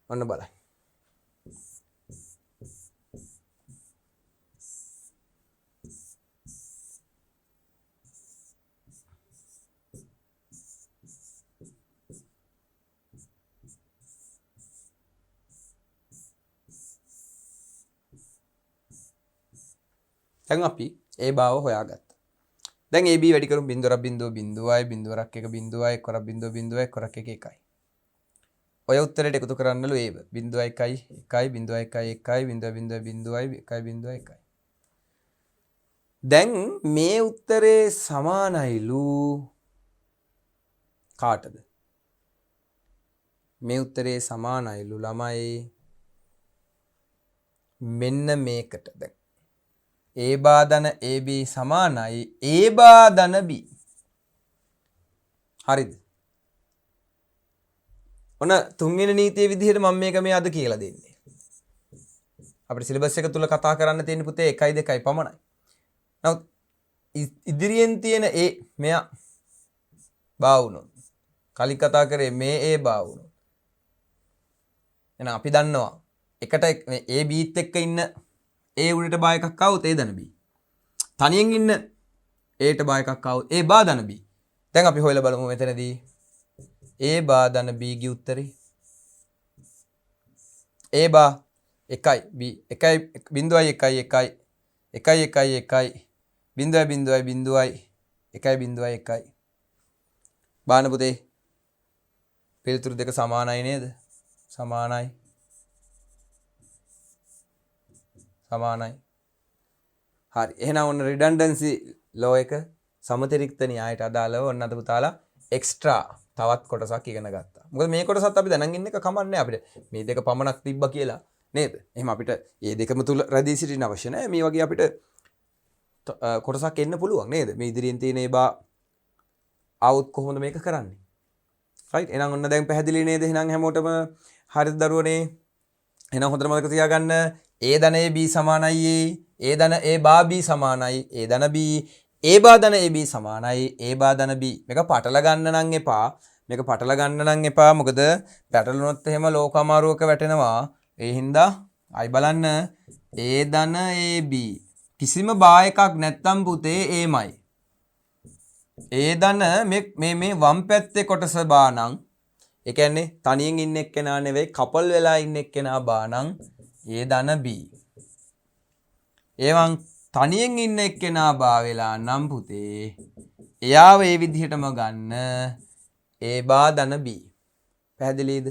ඔන්න බලන්න. දැන් අපි A භාව හොයාගත්තා. දැන් AB වැඩි කරමු බිඳුවරක් බිඳුව බිඳුවයි බිඳුවරක් එක බිඳුවයි එක්වරක් බිඳුව බිඳුවයි එක්වරක් එක එකයි. ඔය උත්තරයට එකතු කරන්නලු ඒව. බිඳුව 1යි 1යි බිඳුව 1යි 1යි බිඳුව බිඳුව බිඳුවයි 1යි බිඳුව 1යි. දැන් මේ උත්තරේ සමානයිලු කාටද? මේ උත්තරේ සමානයිලු ළමයි මෙන්න මේකට. දැන් A බා ධන AB සමානයි A බා ධන B. හරිද? ඔන්න තුන්වෙනි නීතියේ විදිහට මම මේක මේ අද කියලා දෙන්නේ. අපිට සිලබස් එක තුල කතා කරන්න තියෙන පුතේ 1 2යි පමණයි. නමුත් ඉදිරියෙන් තියෙන A මෙයා බා වුණොත් කලින් කතා කරේ මේ A බා වුණොත් එහෙනම් අපි දන්නවා එකට A B ත් එක්ක ඉන්න A උඩට බා එකක් ආවොත් A ධන B. තනියෙන් ඉන්න A ට බා එකක් ආවොත් A බා ධන B. දැන් අපි හොයලා බලමු මෙතනදී A බා ධන B ගේ උත්තරේ. A බා 1යි B 1.1 බාන පුතේ පිළිතුරු දෙක සමානයි නේද? සමානයි. හරි. එහෙනම් ඔන්න රිඩන්ඩන්සි ලෝ එක සමතිරික්ත න්‍යායට අදාළව ඔන්න අද පුතාලා එක්ස්ට්‍රා තවත් කොටසක් ඉගෙන ගත්තා. මොකද මේ කොටසත් අපි දැනන් ඉන්න එක කමන්නේ අපිට. මේ දෙක පමණක් තිබ්බා කියලා නේද? එහෙනම් අපිට මේ දෙකම තුල රැඳී සිටින්න අවශ්‍ය නැහැ. මේ වගේ අපිට කොටසක් එන්න පුළුවන් නේද? මේ ඉදිරියෙන් තියෙන ඒ බා આવුත් කොහොමද මේක කරන්නේ? රයිට්. එහෙනම් ඔන්න දැන් පැහැදිලි නේද? එහෙනම් හැමෝටම හරිද දරුවනේ? එහෙනම් හොඳට මතක තියාගන්න A ධන AB සමානයි A ධන A බා B සමානයි A ධන B A බා ධන AB සමානයි A බා ධන B. මේක පටල ගන්න නම් එපා. මොකද පැටලුනොත් එහෙම ලෝක අමාරුවක වැටෙනවා. ඒ හින්දා අයි බලන්න A ධන AB කිසිම බා එකක් නැත්තම් පුතේ Aමයි. A ධන මේ වම් පැත්තේ කොටස බා නම් ඒ කියන්නේ තනියෙන් ඉන්න එක්කෙනා නෙවෙයි කපල් වෙලා ඉන්න එක්කෙනා බා නම් A ධන B. එවන් තනියෙන් ඉන්න එක්කෙනා බා වෙලා නම් පුතේ එයාව ඒ විදිහටම ගන්න A බා ධන B. පැහැදිලිද?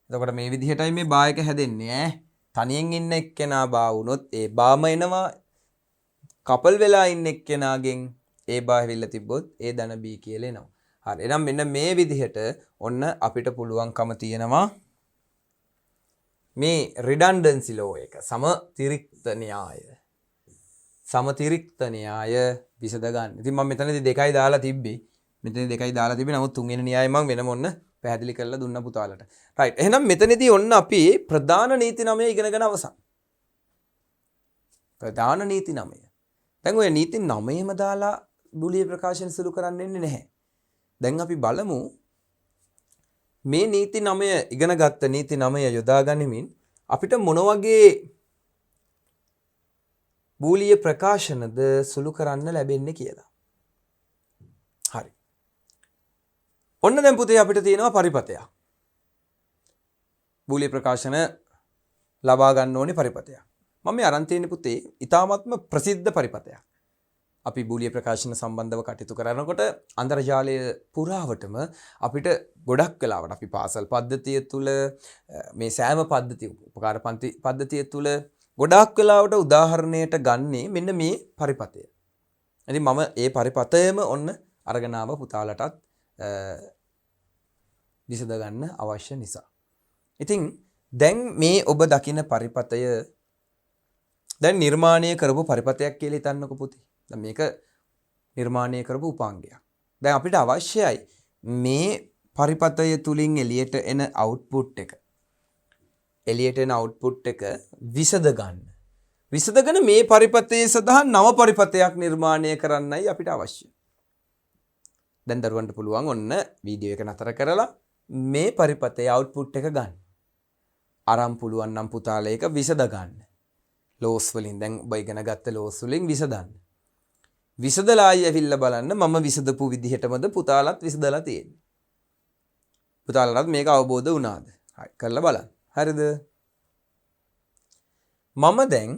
එතකොට මේ විදිහටයි මේ බා එක හැදෙන්නේ ඈ. තනියෙන් ඉන්න එක්කෙනා බා වුණොත් ඒ බාම එනවා. කපල් වෙලා ඉන්න එක්කෙනාගෙන් A බා හැවිල්ලා තිබ්බොත් A ධන B කියලා එනවා. හරි. එහෙනම් මෙන්න මේ විදිහට ඔන්න අපිට පුළුවන්කම තියෙනවා මේ රිඩන්ඩන්සි ලෝ එක සමතිරික්ත න්‍යාය විසඳ ගන්න. ඉතින් මම මෙතනදී දෙකයි දාලා තිබ්බේ. නමුත් තුන්වෙනි න්‍යාය මම වෙනම ඔන්න පැහැදිලි කරලා දුන්න පුතාලට. රයිට්. එහෙනම් මෙතනදී ඔන්න අපි ප්‍රධාන නීති 9 ඉගෙනගෙන අවසන්. ප්‍රධාන නීති 9. දැන් ඔය නීති 9ම දාලා බුලිය ප්‍රකාශන සුළු කරන්න එන්නේ නැහැ. දැන් අපි බලමු මේ නීති 9 ඉගෙන ගත්ත නීති 9 යොදා ගනිමින් අපිට මොන වගේ බූලිය ප්‍රකාශනද සුළු කරන්න ලැබෙන්නේ කියලා. හරි. ඔන්න දැන් පුතේ අපිට තියෙනවා පරිපතයක්. බූලිය ප්‍රකාශන ලබා ගන්න ඕනේ පරිපතයක්. මම මේ අරන් තියෙන පුතේ ඊ타ත්ම ප්‍රසිද්ධ පරිපතයක්. අපි බූලිය ප්‍රකාශන සම්බන්ධව කටයුතු කරනකොට අන්තර්ජාලය පුරාවටම අපිට ගොඩක් වෙලාවට අපි පාසල් පද්ධතිය තුල මේ සෑම පද්ධතිය උපකාර පන්ති පද්ධතිය තුල ගොඩක් වෙලාවට උදාහරණයට ගන්නේ මෙන්න මේ පරිපතය. ඉතින් මම ඒ පරිපතයම ඔන්න අරගෙන ආව පුතාලටත් විසඳ ගන්න අවශ්‍ය නිසා. ඉතින් දැන් මේ ඔබ දකින පරිපතය දැන් නිර්මාණය කරපු පරිපතයක් කියලා හිතන්නකො පුතේ. දැන් මේක නිර්මාණය කරපු උපාංගයක්. දැන් අපිට අවශ්‍යයි මේ පරිපතය තුලින් එළියට එන අවුට්පුට් එක. විසඳ ගන්න. විසඳගෙන මේ පරිපතයේ සඳහා නව පරිපතයක් නිර්මාණය කරන්නයි අපිට අවශ්‍ය. දැන් දරුවන්ට පුළුවන් ඔන්න වීඩියෝ එක නතර කරලා මේ පරිපතයේ අවුට්පුට් එක ගන්න. අරන් පුළුවන් නම් පුතාලා ඒක විසඳ ගන්න. ලෝස් වලින් දැන් ඔබ ඉගෙන ගත්ත ලෝස් වලින් විසඳන්න. විසඳලා ආයෙ ඇවිල්ලා බලන්න මම විසඳපු විදිහටමද පුතාලත් විසඳලා තියෙන්නේ. පුතාලට මේක අවබෝධ වුණාද? හරි කරලා බලන්න. හරිද? මම දැන්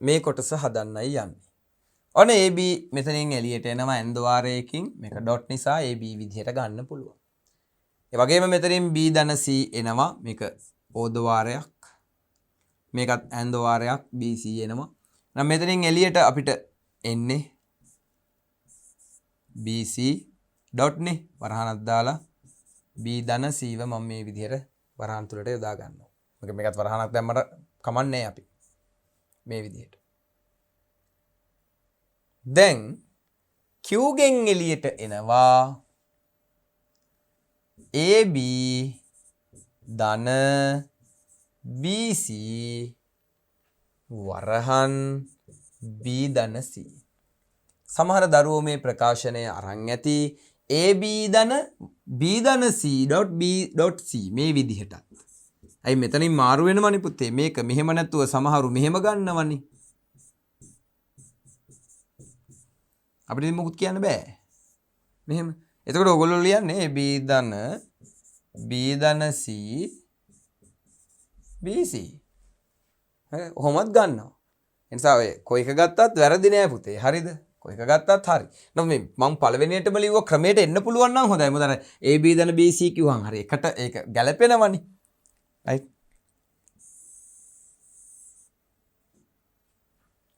මේ කොටස හදන්නයි යන්නේ. ඔන්න AB මෙතනින් එළියට එනවා ඇන්දවාරයකින් මේක ඩොට් නිසා AB විදිහට ගන්න පුළුවන්. ඒ වගේම මෙතනින් B ධන C එනවා මේක ඕද්වාරයක්. මේකත් ඇන්දවාරයක් BC එනවා. නම් මෙතනින් එළියට අපිට එන්නේ BC ඩොට් නේ වරහනක් දාලා B ධන C ව මම මේ විදිහට වරහන් තුලට යොදා ගන්නවා. මේකත් වරහනක් දැම්මට කමන්නේ අපි මේ විදිහට. දැන් Q ගෙන් එළියට එනවා AB ධන BC වරහන් B ධන C. සමහර දරුවෝ මේ ප්‍රකාශනය අරන් ඇති AB ධන B ධන C.B.C මේ විදිහටත් ඇයි මෙතනින් මාරු වෙනවනේ පුතේ. මේක මෙහෙම නැතුව සමහරු මෙහෙම ගන්නවනේ. අපිට ඉතින් මොකුත් කියන්න බෑ. මෙහෙම. එතකොට ඔයගොල්ලෝ ලියන්නේ B ධන C BC. හරි. කොහොමද ගන්නවා. ඒ නිසා ඔය කොයි එක ගත්තත් වැරදි නෑ පුතේ. හරිද? කොයි එක ගත්තත් හරි. නම් මේ මම පළවෙනියටම ලිව්ව ක්‍රමයට එන්න පුළුවන් නම් හොඳයි. මොකද අර AB ධන BC කිව්වහම හරි එකට ඒක ගැලපෙනවනේ. right.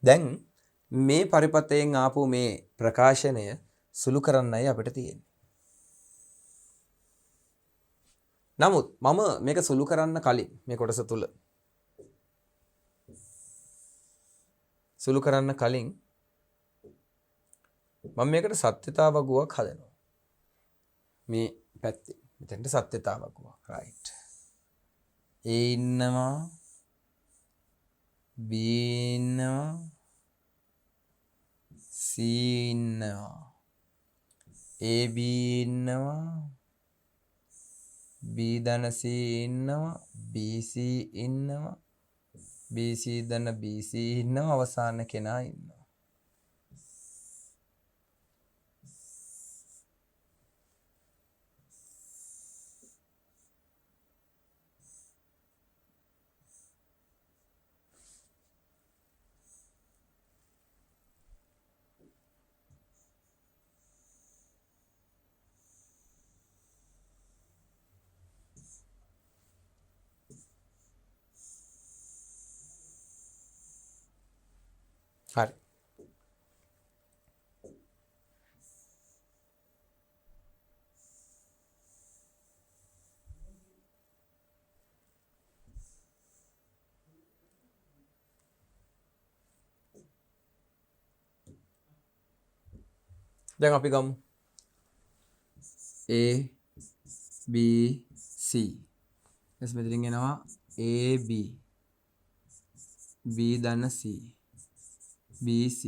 දැන් මේ පරිපතයෙන් ආපු මේ ප්‍රකාශනය සුළු කරන්නයි අපිට තියෙන්නේ. නමුත් මම මේක සුළු කරන්න කලින් මේ කොටස තුල සුළු කරන්න කලින් මම මේකට සත්‍යතා වගුවක් හදනවා. මේ පැත්තේ මෙතෙන්ට සත්‍යතා වගුවක්. right. A ඉන්නවා B ඉන්නවා C ඉන්නවා AB ඉන්නවා B ධන C ඉන්නවා BC ඉන්නවා BC ධන BC ඉන්නවා අවසාන කෙනා ඉන්නවා. හරි. දැන් අපි ගමු A B C. එස් මෙතනින් එනවා AB B ධන C BC.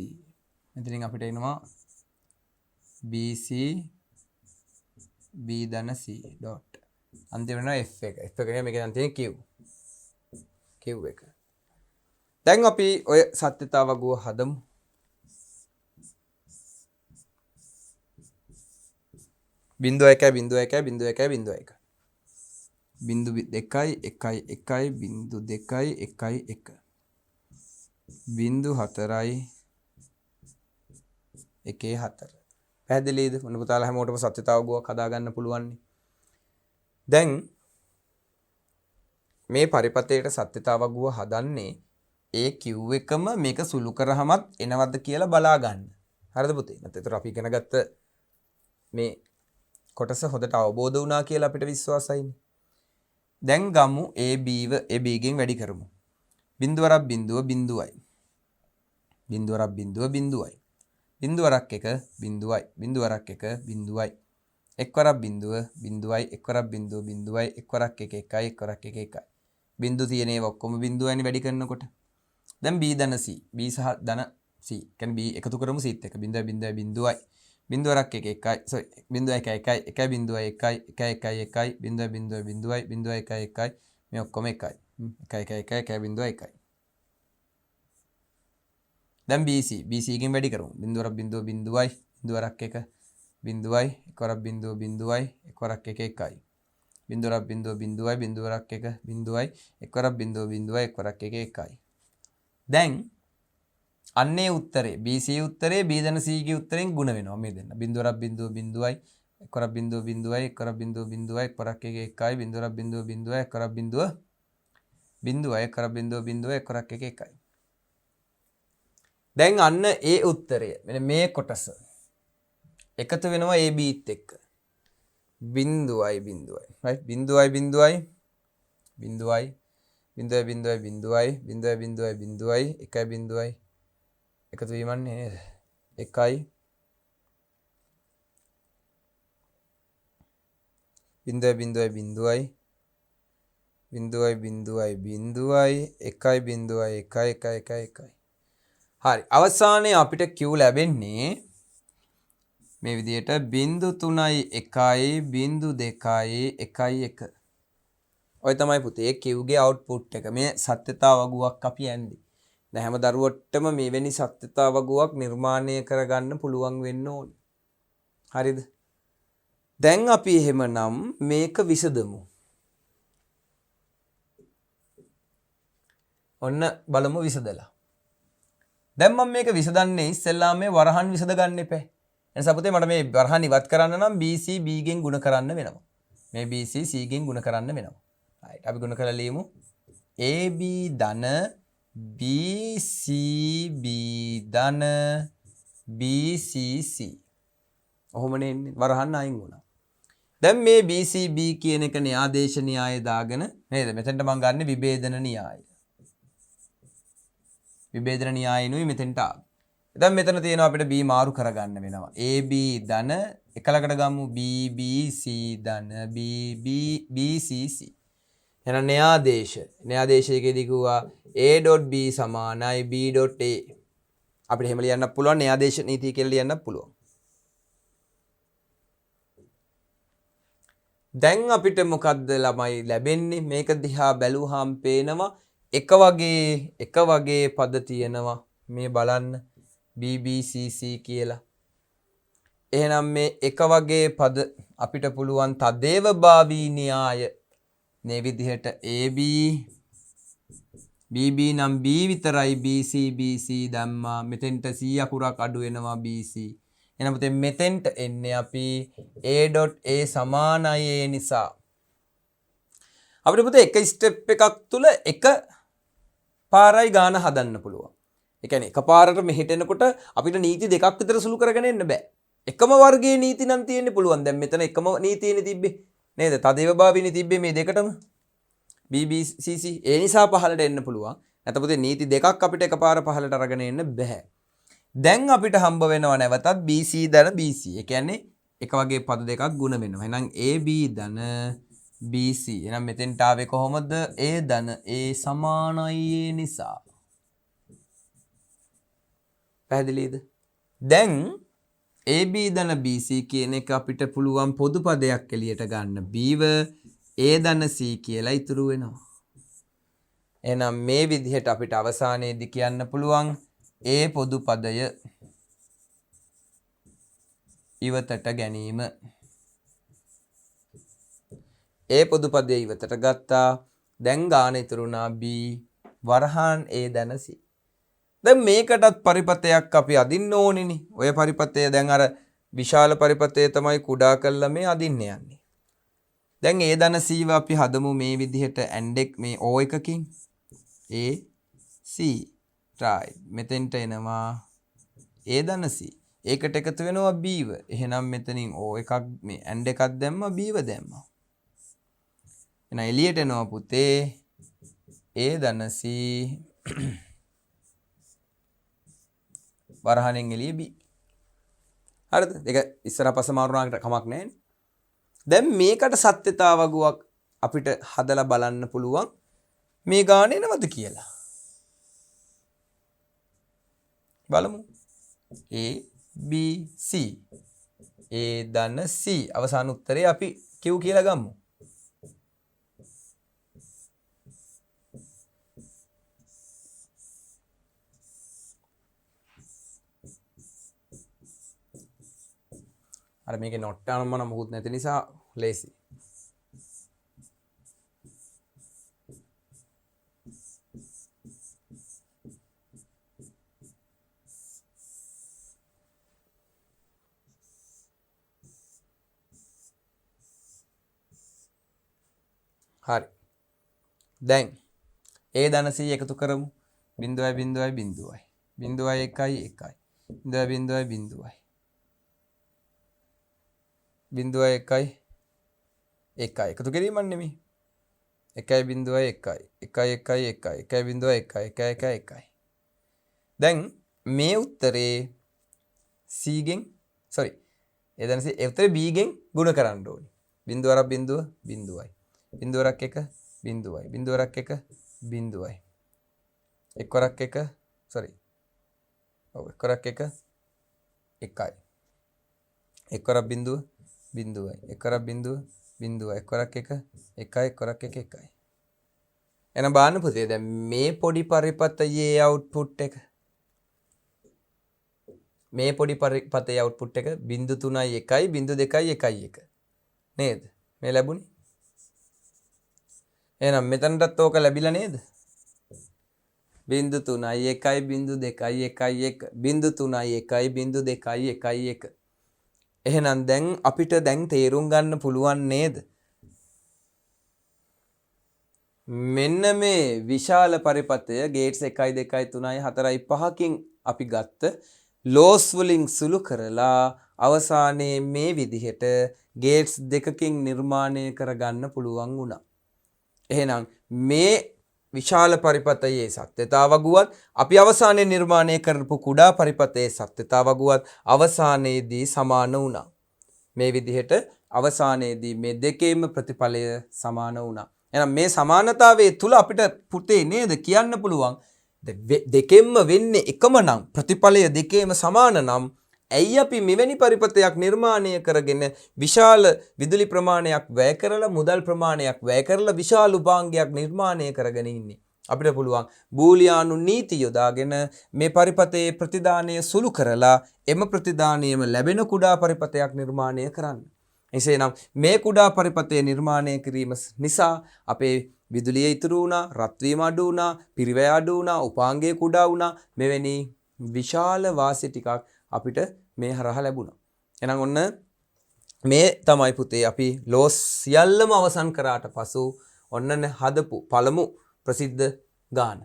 මෙතනින් අපිට එනවා BC B ධන C dot. අන්තිම වෙනවා F එක. F එක මේකෙන් අන්තිමේ Q එක. දැන් අපි ඔය සත්‍යතා වගුව හදමු. බිංදුව 1 බිංදුව 1 බිංදුව 1 බිංදුව 1 බිංදු 2 1 1 බිංදු 2 1 1 බිංදු 4යි 1 4. පැහැදිලිද? මොන පුතාලා හැමෝටම සත්‍යතාව ගුවක් හදා ගන්න පුළුවන්. දැන් මේ පරිපතේට සත්‍යතාව ගුව හදන්නේ ඒ Q එකම මේක සුළු කරාමත් එනවද කියලා බලා ගන්න. හරිද පුතේ? නැත්නම් ඒතර අපි ඉගෙන ගත්ත මේ කොටස හොඳට අවබෝධ වුණා කියලා අපිට විශ්වාසයිනේ. දැන් ගමු AB ගෙන් වැඩි කරමු. බිංදුවරක් බිංදුව බිංදුවයි. බිංදුවරක් බිංදුව බිංදුවයි. බිංදුවරක් එක බිංදුවයි. බිංදුවරක් එක බිංදුවයි. එක්වරක් බිංදුව බිංදුවයි. එක්වරක් බිංදුව බිංදුවයි. එක්වරක් එක එකයි. එක්වරක් එක එකයි. බිංදු තියෙන ඒවා ඔක්කොම බිංදුවයිනේ වැඩි කරනකොට. දැන් B ධන C. B සහ ධන C. කියන්නේ B එකතු කරමු C එක. බිංදුවයි බිංදුවයි බිංදුවයි. බිංදුවරක් එක එකයි. sorry. බිංදුව 1 1 1 බිංදුව 1 1 1 1 බිංදුව බිංදුව බිංදුවයි. බිංදුව 1 1 මේ ඔක්කොම එකයි. 1 1 1 1 බිංදුව 1යි. දැන් BC ගෙන් වැඩි කරමු. බිංදුවරක් බිංදුව බිංදුවයි. බිංදුවරක් එක බිංදුවයි. එක්වරක් බිංදුව බිංදුවයි. එක්වරක් එක එකයි. බිංදුවරක් බිංදුව බිංදුවයි. බිංදුවරක් එක බිංදුවයි. එක්වරක් බිංදුව බිංදුවයි. එක්වරක් එක එකයි. දැන් අන්නේ උත්තරේ BC උත්තරේ B ධන C ගේ උත්තරෙන් ගුණ වෙනවා මේ දෙන්න. බිංදුවරක් බිංදුව බිංදුවයි. එක්වරක් බිංදුව බිංදුවයි. එක්වරක් බිංදුව බිංදුවයි. එක්වරක් එක එකයි. බිංදුවරක් බිංදුව බිංදුවයි. එක්වරක් බිංදුව බිංදුවයි. එක්වරක් බිංදුව බිංදුවයි. එක්වරක් එක එකයි. දැන් අන්න ඒ උත්තරය මෙන්න මේ කොටස එකතු වෙනවා ABත් එක්ක. බිංදුවයි බිංදුවයි. right බිංදුවයි බිංදුවයි බිංදුවයි බිංදුවයි බිංදුවයි බිංදුවයි බිංදුවයි බිංදුවයි බිංදුවයි එකයි බිංදුවයි එකතු වීමන්නේ නේද? එකයි බිංදුවයි බිංදුවයි බිංදුවයි බිංදුවයි බිංදුවයි බිංදුවයි එකයි බිංදුවයි එකයි එකයි එකයි එකයි. හරි. අවසානයේ අපිට Q ලැබෙන්නේ මේ විදිහට බිංදු 3යි 1යි බිංදු 2යි 1යි 1. ඔය තමයි පුතේ Q ගේ අවුට්පුට් එක. මේ සත්‍යතා වගුවක් අපි යන්නේ. දැන් හැම දරුවටම මෙවැනි සත්‍යතා වගුවක් නිර්මාණය කරගන්න පුළුවන් වෙන්න ඕනේ. හරිද? දැන් අපි එහෙමනම් මේක විසඳමු. ඔන්න බලමු විසඳලා. දැන් මම මේක විසඳන්නේ ඉස්සෙල්ලාම මේ වරහන් විසඳ ගන්න එපා. එනිසා පුතේ මට මේ වරහන් ඉවත් කරන්න නම් BC B ගෙන් ගුණ කරන්න වෙනවා. මේ BC C ගෙන් ගුණ කරන්න වෙනවා. right අපි ගුණ කරලා ලියමු. AB ධන BCB ධන BCC. ඔහොමනේ එන්නේ. වරහන් අයින් වුණා. දැන් මේ BCB කියන එක න්‍යායදේශ න්‍යාය දාගෙන නේද? මෙතෙන්ට මම ගන්න විභේදන න්‍යාය. විභේදන න්‍යායනුයි මෙතෙන්ට ආවේ. දැන් මෙතන තියෙනවා අපිට B මාරු කරගන්න වෙනවා. AB ධන එකලකට ගමු BBC ධන BCC. එහෙනම් න්‍යායදේශයකදී කිව්වා A.B සමානයි B.A. අපිට එහෙම ලියන්නත් පුළුවන් න්‍යායදේශ නීතිය කියලා ලියන්නත් පුළුවන්. දැන් අපිට මොකද්ද ළමයි ලැබෙන්නේ? මේක දිහා බැලුවාම පේනවා එක වගේ පද තියෙනවා. මේ බලන්න BBCC කියලා. එහෙනම් මේ එක වගේ පද අපිට පුළුවන් තදේවභාවී න්‍යාය මේ විදිහට AB BB නම් B විතරයි BC දැම්මා. මෙතෙන්ට C අකුරක් අඩු වෙනවා BC. එහෙනම් මෙතෙන්ට එන්නේ අපි A.A සමානයි A නිසා. අපිට පුතේ එක ස්ටෙප් එකක් තුල එක පාරයි ගාන හදන්න පුළුවන්. ඒ කියන්නේ එකපාරට මෙහෙට එනකොට අපිට නීති දෙකක් විතර සුළු කරගෙන එන්න බෑ. එකම වර්ගයේ නීති නම් තියෙන්න පුළුවන්. දැන් මෙතන එකම නීතියනේ තිබ්බේ. නේද? තදේවභාවීනේ තිබ්බේ මේ දෙකටම. BBCC ඒ නිසා පහළට එන්න පුළුවන්. නැත්නම් පුතේ නීති දෙකක් අපිට එකපාර පහළට අරගෙන එන්න බෑ. දැන් අපිට හම්බ වෙනවා නැවතත් BC ධන BC. ඒ කියන්නේ එක වගේ පද දෙකක් ගුණ වෙනවා. එහෙනම් AB ධන BC. එහෙනම් මෙතෙන්ට ආවේ කොහොමද? A ධන A සමානයි A නිසා. පැහැදිලිද? දැන් AB ධන BC කියන එක අපිට පුළුවන් පොදු පදයක් එළියට ගන්න. B ව A ධන C කියලා ඉතුරු වෙනවා. එහෙනම් මේ විදිහට අපිට අවසානයේදී කියන්න පුළුවන් A පොදු පදය ඉවතට ගැනීම. A පොදු පදය ඉවතට ගත්තා. දැන් ගාන ඉතුරුනා B වරහන් A ධන C. දැන් මේකටත් පරිපතයක් අපි අදින්න ඕනිනේ. ඔය පරිපතය දැන් අර විශාල පරිපතය තමයි කුඩා කළා මේ අදින්න යන්නේ. දැන් A ධන C ව අපි හදමු මේ විදිහට and එක මේ O එකකින් A C right මෙතෙන්ට එනවා A ධන C. ඒකට එකතු වෙනවා B ව. එහෙනම් මෙතනින් O එකක් මේ and එකක් දැම්මා B ව දැම්මා. එහෙනම් එළියට එනවා පුතේ A ධන C වරහණෙන් එළිය B. හරිද? ඒක ඉස්සරහ පස්ස මාරුනාකට කමක් නැහැ. දැන් මේකට සත්‍යතා වගුවක් අපිට හදලා බලන්න පුළුවන් මේ ගාන එනවද කියලා. බලමු. A B C. A ධන C. අවසාන උත්තරේ අපි Q කියලා ගමු. අර මේකේ not අනම මොකුත් නැති නිසා ලේසි. හරි. දැන් A ධන C එකතු කරමු. 0.0.0 0.1 1 0.0.0 0.1 1 එකතු කිරීමක් නෙමෙයි. 1.1 1.1 දැන් මේ උත්තරේ C ගෙන් sorry A ධන C උත්තරේ B ගෙන් ගුණ කරන්න ඕනේ. 0.0 0.0යි. 0.1 0යි. 0.1 0යි. 1 sorry. ඔව් 1 1යි. 1.0 0යි. 1.0 බිඳුව එක්වරක් එක එකයි එක්වරක් එක එකයි. එහෙනම් බලන්න පුතේ දැන් මේ පොඩි පරිපතයේ අවුට්පුට් එක මේ පොඩි පරිපතයේ අවුට්පුට් එක 0.3යි 1යි 0.2යි 1යි 1 නේද? මේ ලැබුණේ. එහෙනම් මෙතනටත් ඕක ලැබිලා නේද? 0.3යි 1යි 0.2යි 1යි 1 0.3යි 1යි 0.2යි 1යි 1. එහෙනම් දැන් අපිට දැන් තේරුම් ගන්න පුළුවන් නේද? මෙන්න මේ විශාල පරිපතය ගේට්ස් 1යි 2යි 3යි 4යි 5කින් අපි ගත්ත ලෝස් වලින් සුළු කරලා අවසානයේ මේ විදිහට ගේට්ස් දෙකකින් නිර්මාණය කරගන්න පුළුවන් වුණා. එහෙනම් මේ විශාල පරිපතයේ සත්‍යතාවගුවත් අපි අවසානයේ නිර්මාණය කරපු කුඩා පරිපතයේ සත්‍යතාවගුවත් අවසානයේදී සමාන වුණා. මේ විදිහට අවසානයේදී මේ දෙකේම ප්‍රතිඵලය සමාන වුණා. එහෙනම් මේ සමානතාවයේ තුල අපිට පුතේ නේද කියන්න පුළුවන් දෙකෙන්ම වෙන්නේ එකම නම් ප්‍රතිඵලය දෙකේම සමාන නම් ඇයි අපි මෙවැනි පරිපතයක් නිර්මාණය කරගෙන විශාල විදුලි ප්‍රමාණයක් වැය කරලා මුදල් ප්‍රමාණයක් වැය කරලා විශාල උපාංගයක් නිර්මාණය කරගෙන ඉන්නේ? අපිට පුළුවන් බූලියානු නීති යොදාගෙන මේ පරිපතයේ ප්‍රතිදානය සුළු කරලා එම ප්‍රතිදානයම ලැබෙන කුඩා පරිපතයක් නිර්මාණය කරන්න. එසේනම් මේ කුඩා පරිපතය නිර්මාණය කිරීම නිසා අපේ විදුලිය ඉතුරු වුණා, රත් වීම අඩු වුණා, පිරිවැය අඩු වුණා, උපාංගය කුඩා වුණා. මෙවැනි විශාල වාසි ටිකක් අපිට මේ හරහා ලැබුණා. එහෙනම් ඔන්න මේ තමයි පුතේ අපි ලෝස් සියල්ලම අවසන් කරාට පසු ඔන්න හදපු පළමු ප්‍රසිද්ධ ගාන.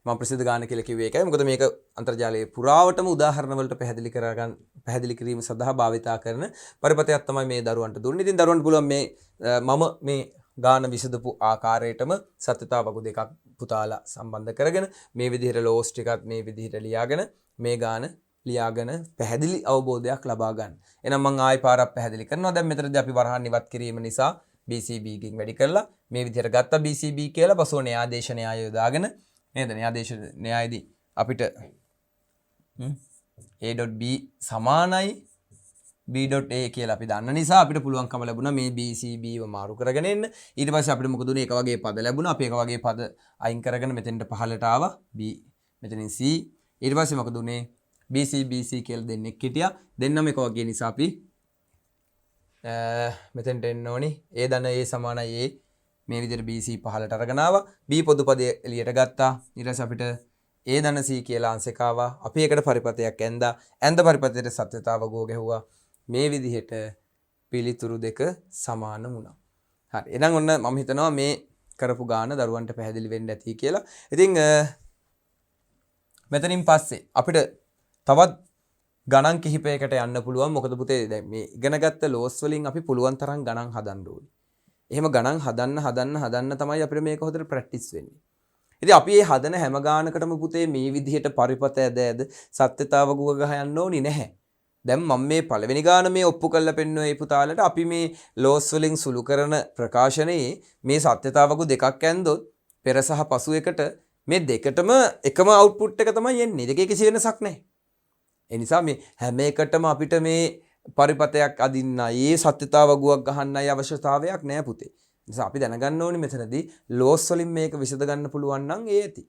මම ප්‍රසිද්ධ ගාන කියලා කිව්වේ ඒකයි. මොකද මේක අන්තර්ජාලයේ පුරාවටම උදාහරණ වලට පැහැදිලි කිරීම සඳහා භාවිතා කරන පරිපතයක් තමයි මේ දරුවන්ට දුන්නේ. ඉතින් දරුවන්ට පුළුවන් මේ මම මේ ගාන විසඳපු ආකාරයටම සත්‍යතාවගු දෙකක් පුතාලා සම්බන්ධ කරගෙන මේ විදිහට ලෝස් ටිකත් මේ විදිහට ලියාගෙන මේ ගාන ලියාගෙන පැහැදිලි අවබෝධයක් ලබා ගන්න. එහෙනම් මම ආයි පාරක් පැහැදිලි කරනවා. දැන් මෙතනදී අපි වරහන් ඉවත් කිරීම නිසා BCB ගෙන් වැඩි කරලා මේ විදිහට ගත්තා BCB කියලා පසුව න්‍යායාදේශ න්‍යාය යොදාගෙන නේද? න්‍යායාදේශ න්‍යායදී අපිට A.B සමානයි B.A කියලා අපි දන්න නිසා අපිට පුළුවන්කම ලැබුණා මේ BCB ව මාරු කරගෙන එන්න. ඊට පස්සේ අපිට මොකද උනේ? එක වගේ පද ලැබුණා. අපි එක වගේ පද අයින් කරගෙන මෙතෙන්ට පහළට ආවා. B මෙතනින් C. ඊට පස්සේ මොකද උනේ? BC කියලා දෙන්නෙක් හිටියා. දෙන්නම එක වගේ නිසා අපි මෙතෙන්ට එන්න ඕනි. A ධන A සමානයි A. මේ විදිහට BC පහළට අරගෙන ආවා. B පොදු පදයේ එළියට ගත්තා. ඊට පස්සේ අපිට A ධන C කියලා අංශක ආවා. අපි ඒකට පරිපතයක් ඇඳා. ඇඳ පරිපතයට සත්‍යතාවගෝ ගැහුවා. මේ විදිහට පිළිතුරු දෙක සමාන වුණා. හරි. එහෙනම් ඔන්න මම හිතනවා මේ කරපු ගාන දරුවන්ට පැහැදිලි වෙන්න ඇති කියලා. ඉතින් මෙතනින් පස්සේ අපිට තවත් ගණන් කිහිපයකට යන්න පුළුවන්. මොකද පුතේ දැන් මේ ඉගෙනගත්ත ලෝස් වලින් අපි පුළුවන් තරම් ගණන් හදන්න ඕනේ. එහෙම ගණන් හදන්න තමයි අපිට මේක හොඳට ප්‍රැක්ටිස් වෙන්නේ. ඉතින් අපි මේ හදන හැම ගානකටම පුතේ මේ විදිහට පරිපත ඇද සත්‍යතාවගුව ගහ යන්න ඕනි නැහැ. දැන් මම මේ පළවෙනි ගාන මේ ඔප්පු කරලා පෙන්නුවේ පුතාලට අපි මේ ලෝස් වලින් සුළු කරන ප්‍රකාශනයේ මේ සත්‍යතාවගු දෙකක් ඇන්දොත් පෙර සහ පසු එකට මේ දෙකටම එකම අවුට්පුට් එක තමයි එන්නේ. දෙකේ කිසි වෙනසක් නැහැ. ඒ නිසා මේ හැම එකටම අපිට මේ පරිපතයක් අදින්නයි සත්‍යතාවගුවක් ගහන්නයි අවශ්‍යතාවයක් නැහැ පුතේ. නිසා අපි දැනගන්න ඕනේ මෙතනදී ලෝස් වලින් මේක විසඳ ගන්න පුළුවන් නම් ඒ ඇති.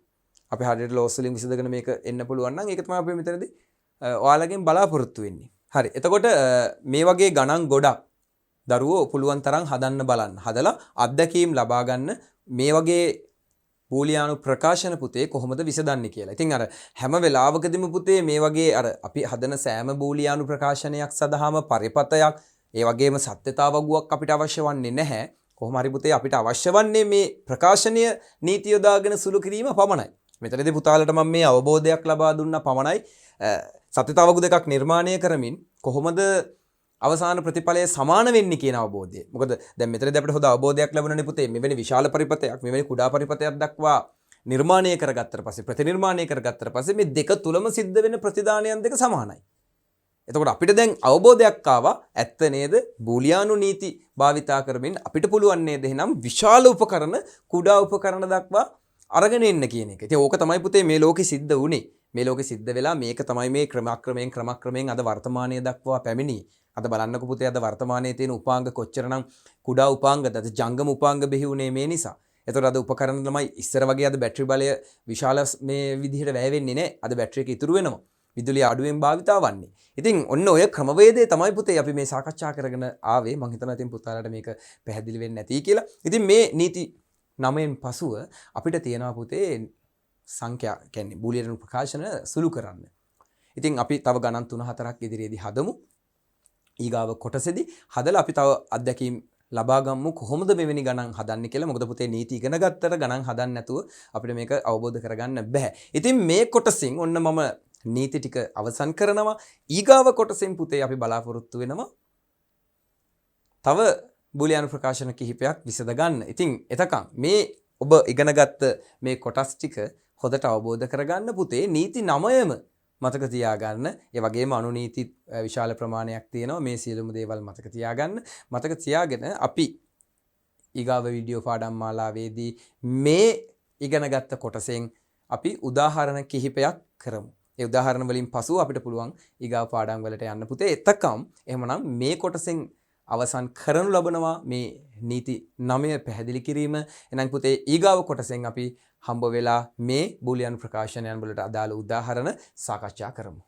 අපි හරියට ලෝස් වලින් විසඳගෙන මේක එන්න පුළුවන් නම් ඒක තමයි අපි මෙතනදී ඔයාලගෙන් බලාපොරොත්තු වෙන්නේ. හරි. එතකොට මේ වගේ ගණන් ගොඩක් දරුවෝ පුළුවන් තරම් හදන්න බලන්න. හදලා අත්දැකීම් ලබා ගන්න මේ වගේ බූලියානු ප්‍රකාශන පුතේ කොහොමද විසඳන්නේ කියලා. ඉතින් අර හැම වෙලාවකදීම පුතේ මේ වගේ අර අපි හදන සෑම බූලියානු ප්‍රකාශනයක් සඳහාම පරිපතයක් ඒ වගේම සත්‍යතාවගුවක් අපිට අවශ්‍ය වන්නේ නැහැ. කොහොම හරි පුතේ අපිට අවශ්‍ය වන්නේ මේ ප්‍රකාශනීය නීති යොදාගෙන සුළු කිරීම පමණයි. මෙතනදී පුතාලට මම මේ අවබෝධයක් ලබා දුන්නා පමණයි. සත්‍යතාවගු දෙකක් නිර්මාණය කරමින් කොහොමද අවසාන ප්‍රතිඵලය සමාන වෙන්නේ කියන අවබෝධය. මොකද දැන් මෙතනදී අපිට හොඳ අවබෝධයක් ලැබුණානේ පුතේ. මෙවැනි විශාල පරිපතයක්, මෙවැනි කුඩා පරිපතයක් දක්වා නිර්මාණය කරගත්තට පස්සේ, ප්‍රතිනිර්මාණය කරගත්තට පස්සේ මේ දෙක තුලම සිද්ධ වෙන ප්‍රතිදානයන් දෙක සමානයි. එතකොට අපිට දැන් අවබෝධයක් ආවා ඇත්ත නේද? බූලියානු නීති භාවිතා කරමින් අපිට පුළුවන් නේද එහෙනම් විශාල උපකරණ කුඩා උපකරණ දක්වා අරගෙන එන්න කියන එක. ඉතින් ඕක තමයි පුතේ මේ ලෝකෙ සිද්ධ වුනේ. මේ ලෝකෙ සිද්ධ වෙලා මේක තමයි මේ ක්‍රමක්‍රමයෙන් අද වර්තමානය දක්වා පැමිණි. අද බලන්නකො පුතේ අද වර්තමානයේ තියෙන උපාංග කොච්චරනම් කුඩා උපාංගද අද ජංගම උපාංග බෙහි වුණේ මේ නිසා. එතකොට අද උපකරණ ළමයි ඉස්සර වගේ අද බැටරි බලය විශාල මේ විදිහට වැය වෙන්නේ නැහැ. අද බැටරි එක ඉතුරු වෙනවා. විදුලිය අඩුවෙන් භාවිතා වන්නේ. ඉතින් ඔන්න ඔය ක්‍රමවේදය තමයි පුතේ අපි මේ සාකච්ඡා කරගෙන ආවේ. මම හිතනවා ඉතින් පුතාලට මේක පැහැදිලි වෙන්නේ නැති කියලා. ඉතින් මේ නීති 9න් පසුව අපිට තියෙනවා පුතේ සංඛ්‍යා කියන්නේ බූලියන් ප්‍රකාශන සුළු කරන්න. ඉතින් අපි තව ගණන් 3-4ක් ඉදිරියේදී හදමු. ඊගාව කොටසේදී හදලා අපි තව අත්දැකීම් ලබා ගමු කොහොමද මෙවැනි ගණන් හදන්නේ කියලා. මොකද පුතේ නීති ඉගෙන ගත්තට ගණන් හදන්න නැතුව අපිට මේක අවබෝධ කරගන්න බෑ. ඉතින් මේ කොටසින් ඔන්න මම නීති ටික අවසන් කරනවා. ඊගාව කොටසෙන් පුතේ අපි බලාපොරොත්තු වෙනවා තව බූලියානු ප්‍රකාශන කිහිපයක් විසඳ ගන්න. ඉතින් එතකන් මේ ඔබ ඉගෙනගත්ත මේ කොටස් ටික හොඳට අවබෝධ කරගන්න පුතේ නීති 9ම මතක තියාගන්න. ඒ වගේම අනුනීති විශාල ප්‍රමාණයක් තියෙනවා. මේ සියලුම දේවල් මතක තියාගන්න. මතක තියාගෙන අපි ඊගාව වීඩියෝ පාඩම් මාලාවේදී මේ ඉගෙනගත්ත කොටසෙන් අපි උදාහරණ කිහිපයක් කරමු. ඒ උදාහරණ වලින් පසුව අපිට පුළුවන් ඊගාව පාඩම් වලට යන්න පුතේ. එතකම් එහෙමනම් මේ කොටසෙන් අවසන් කරනු ලබනවා මේ නීති 9 පැහැදිලි කිරීම. එහෙනම් පුතේ ඊගාව කොටසෙන් අපි හම්බ වෙලා මේ බූලියන් ප්‍රකාශනයන් වලට අදාළ උදාහරණ සාකච්ඡා කරමු.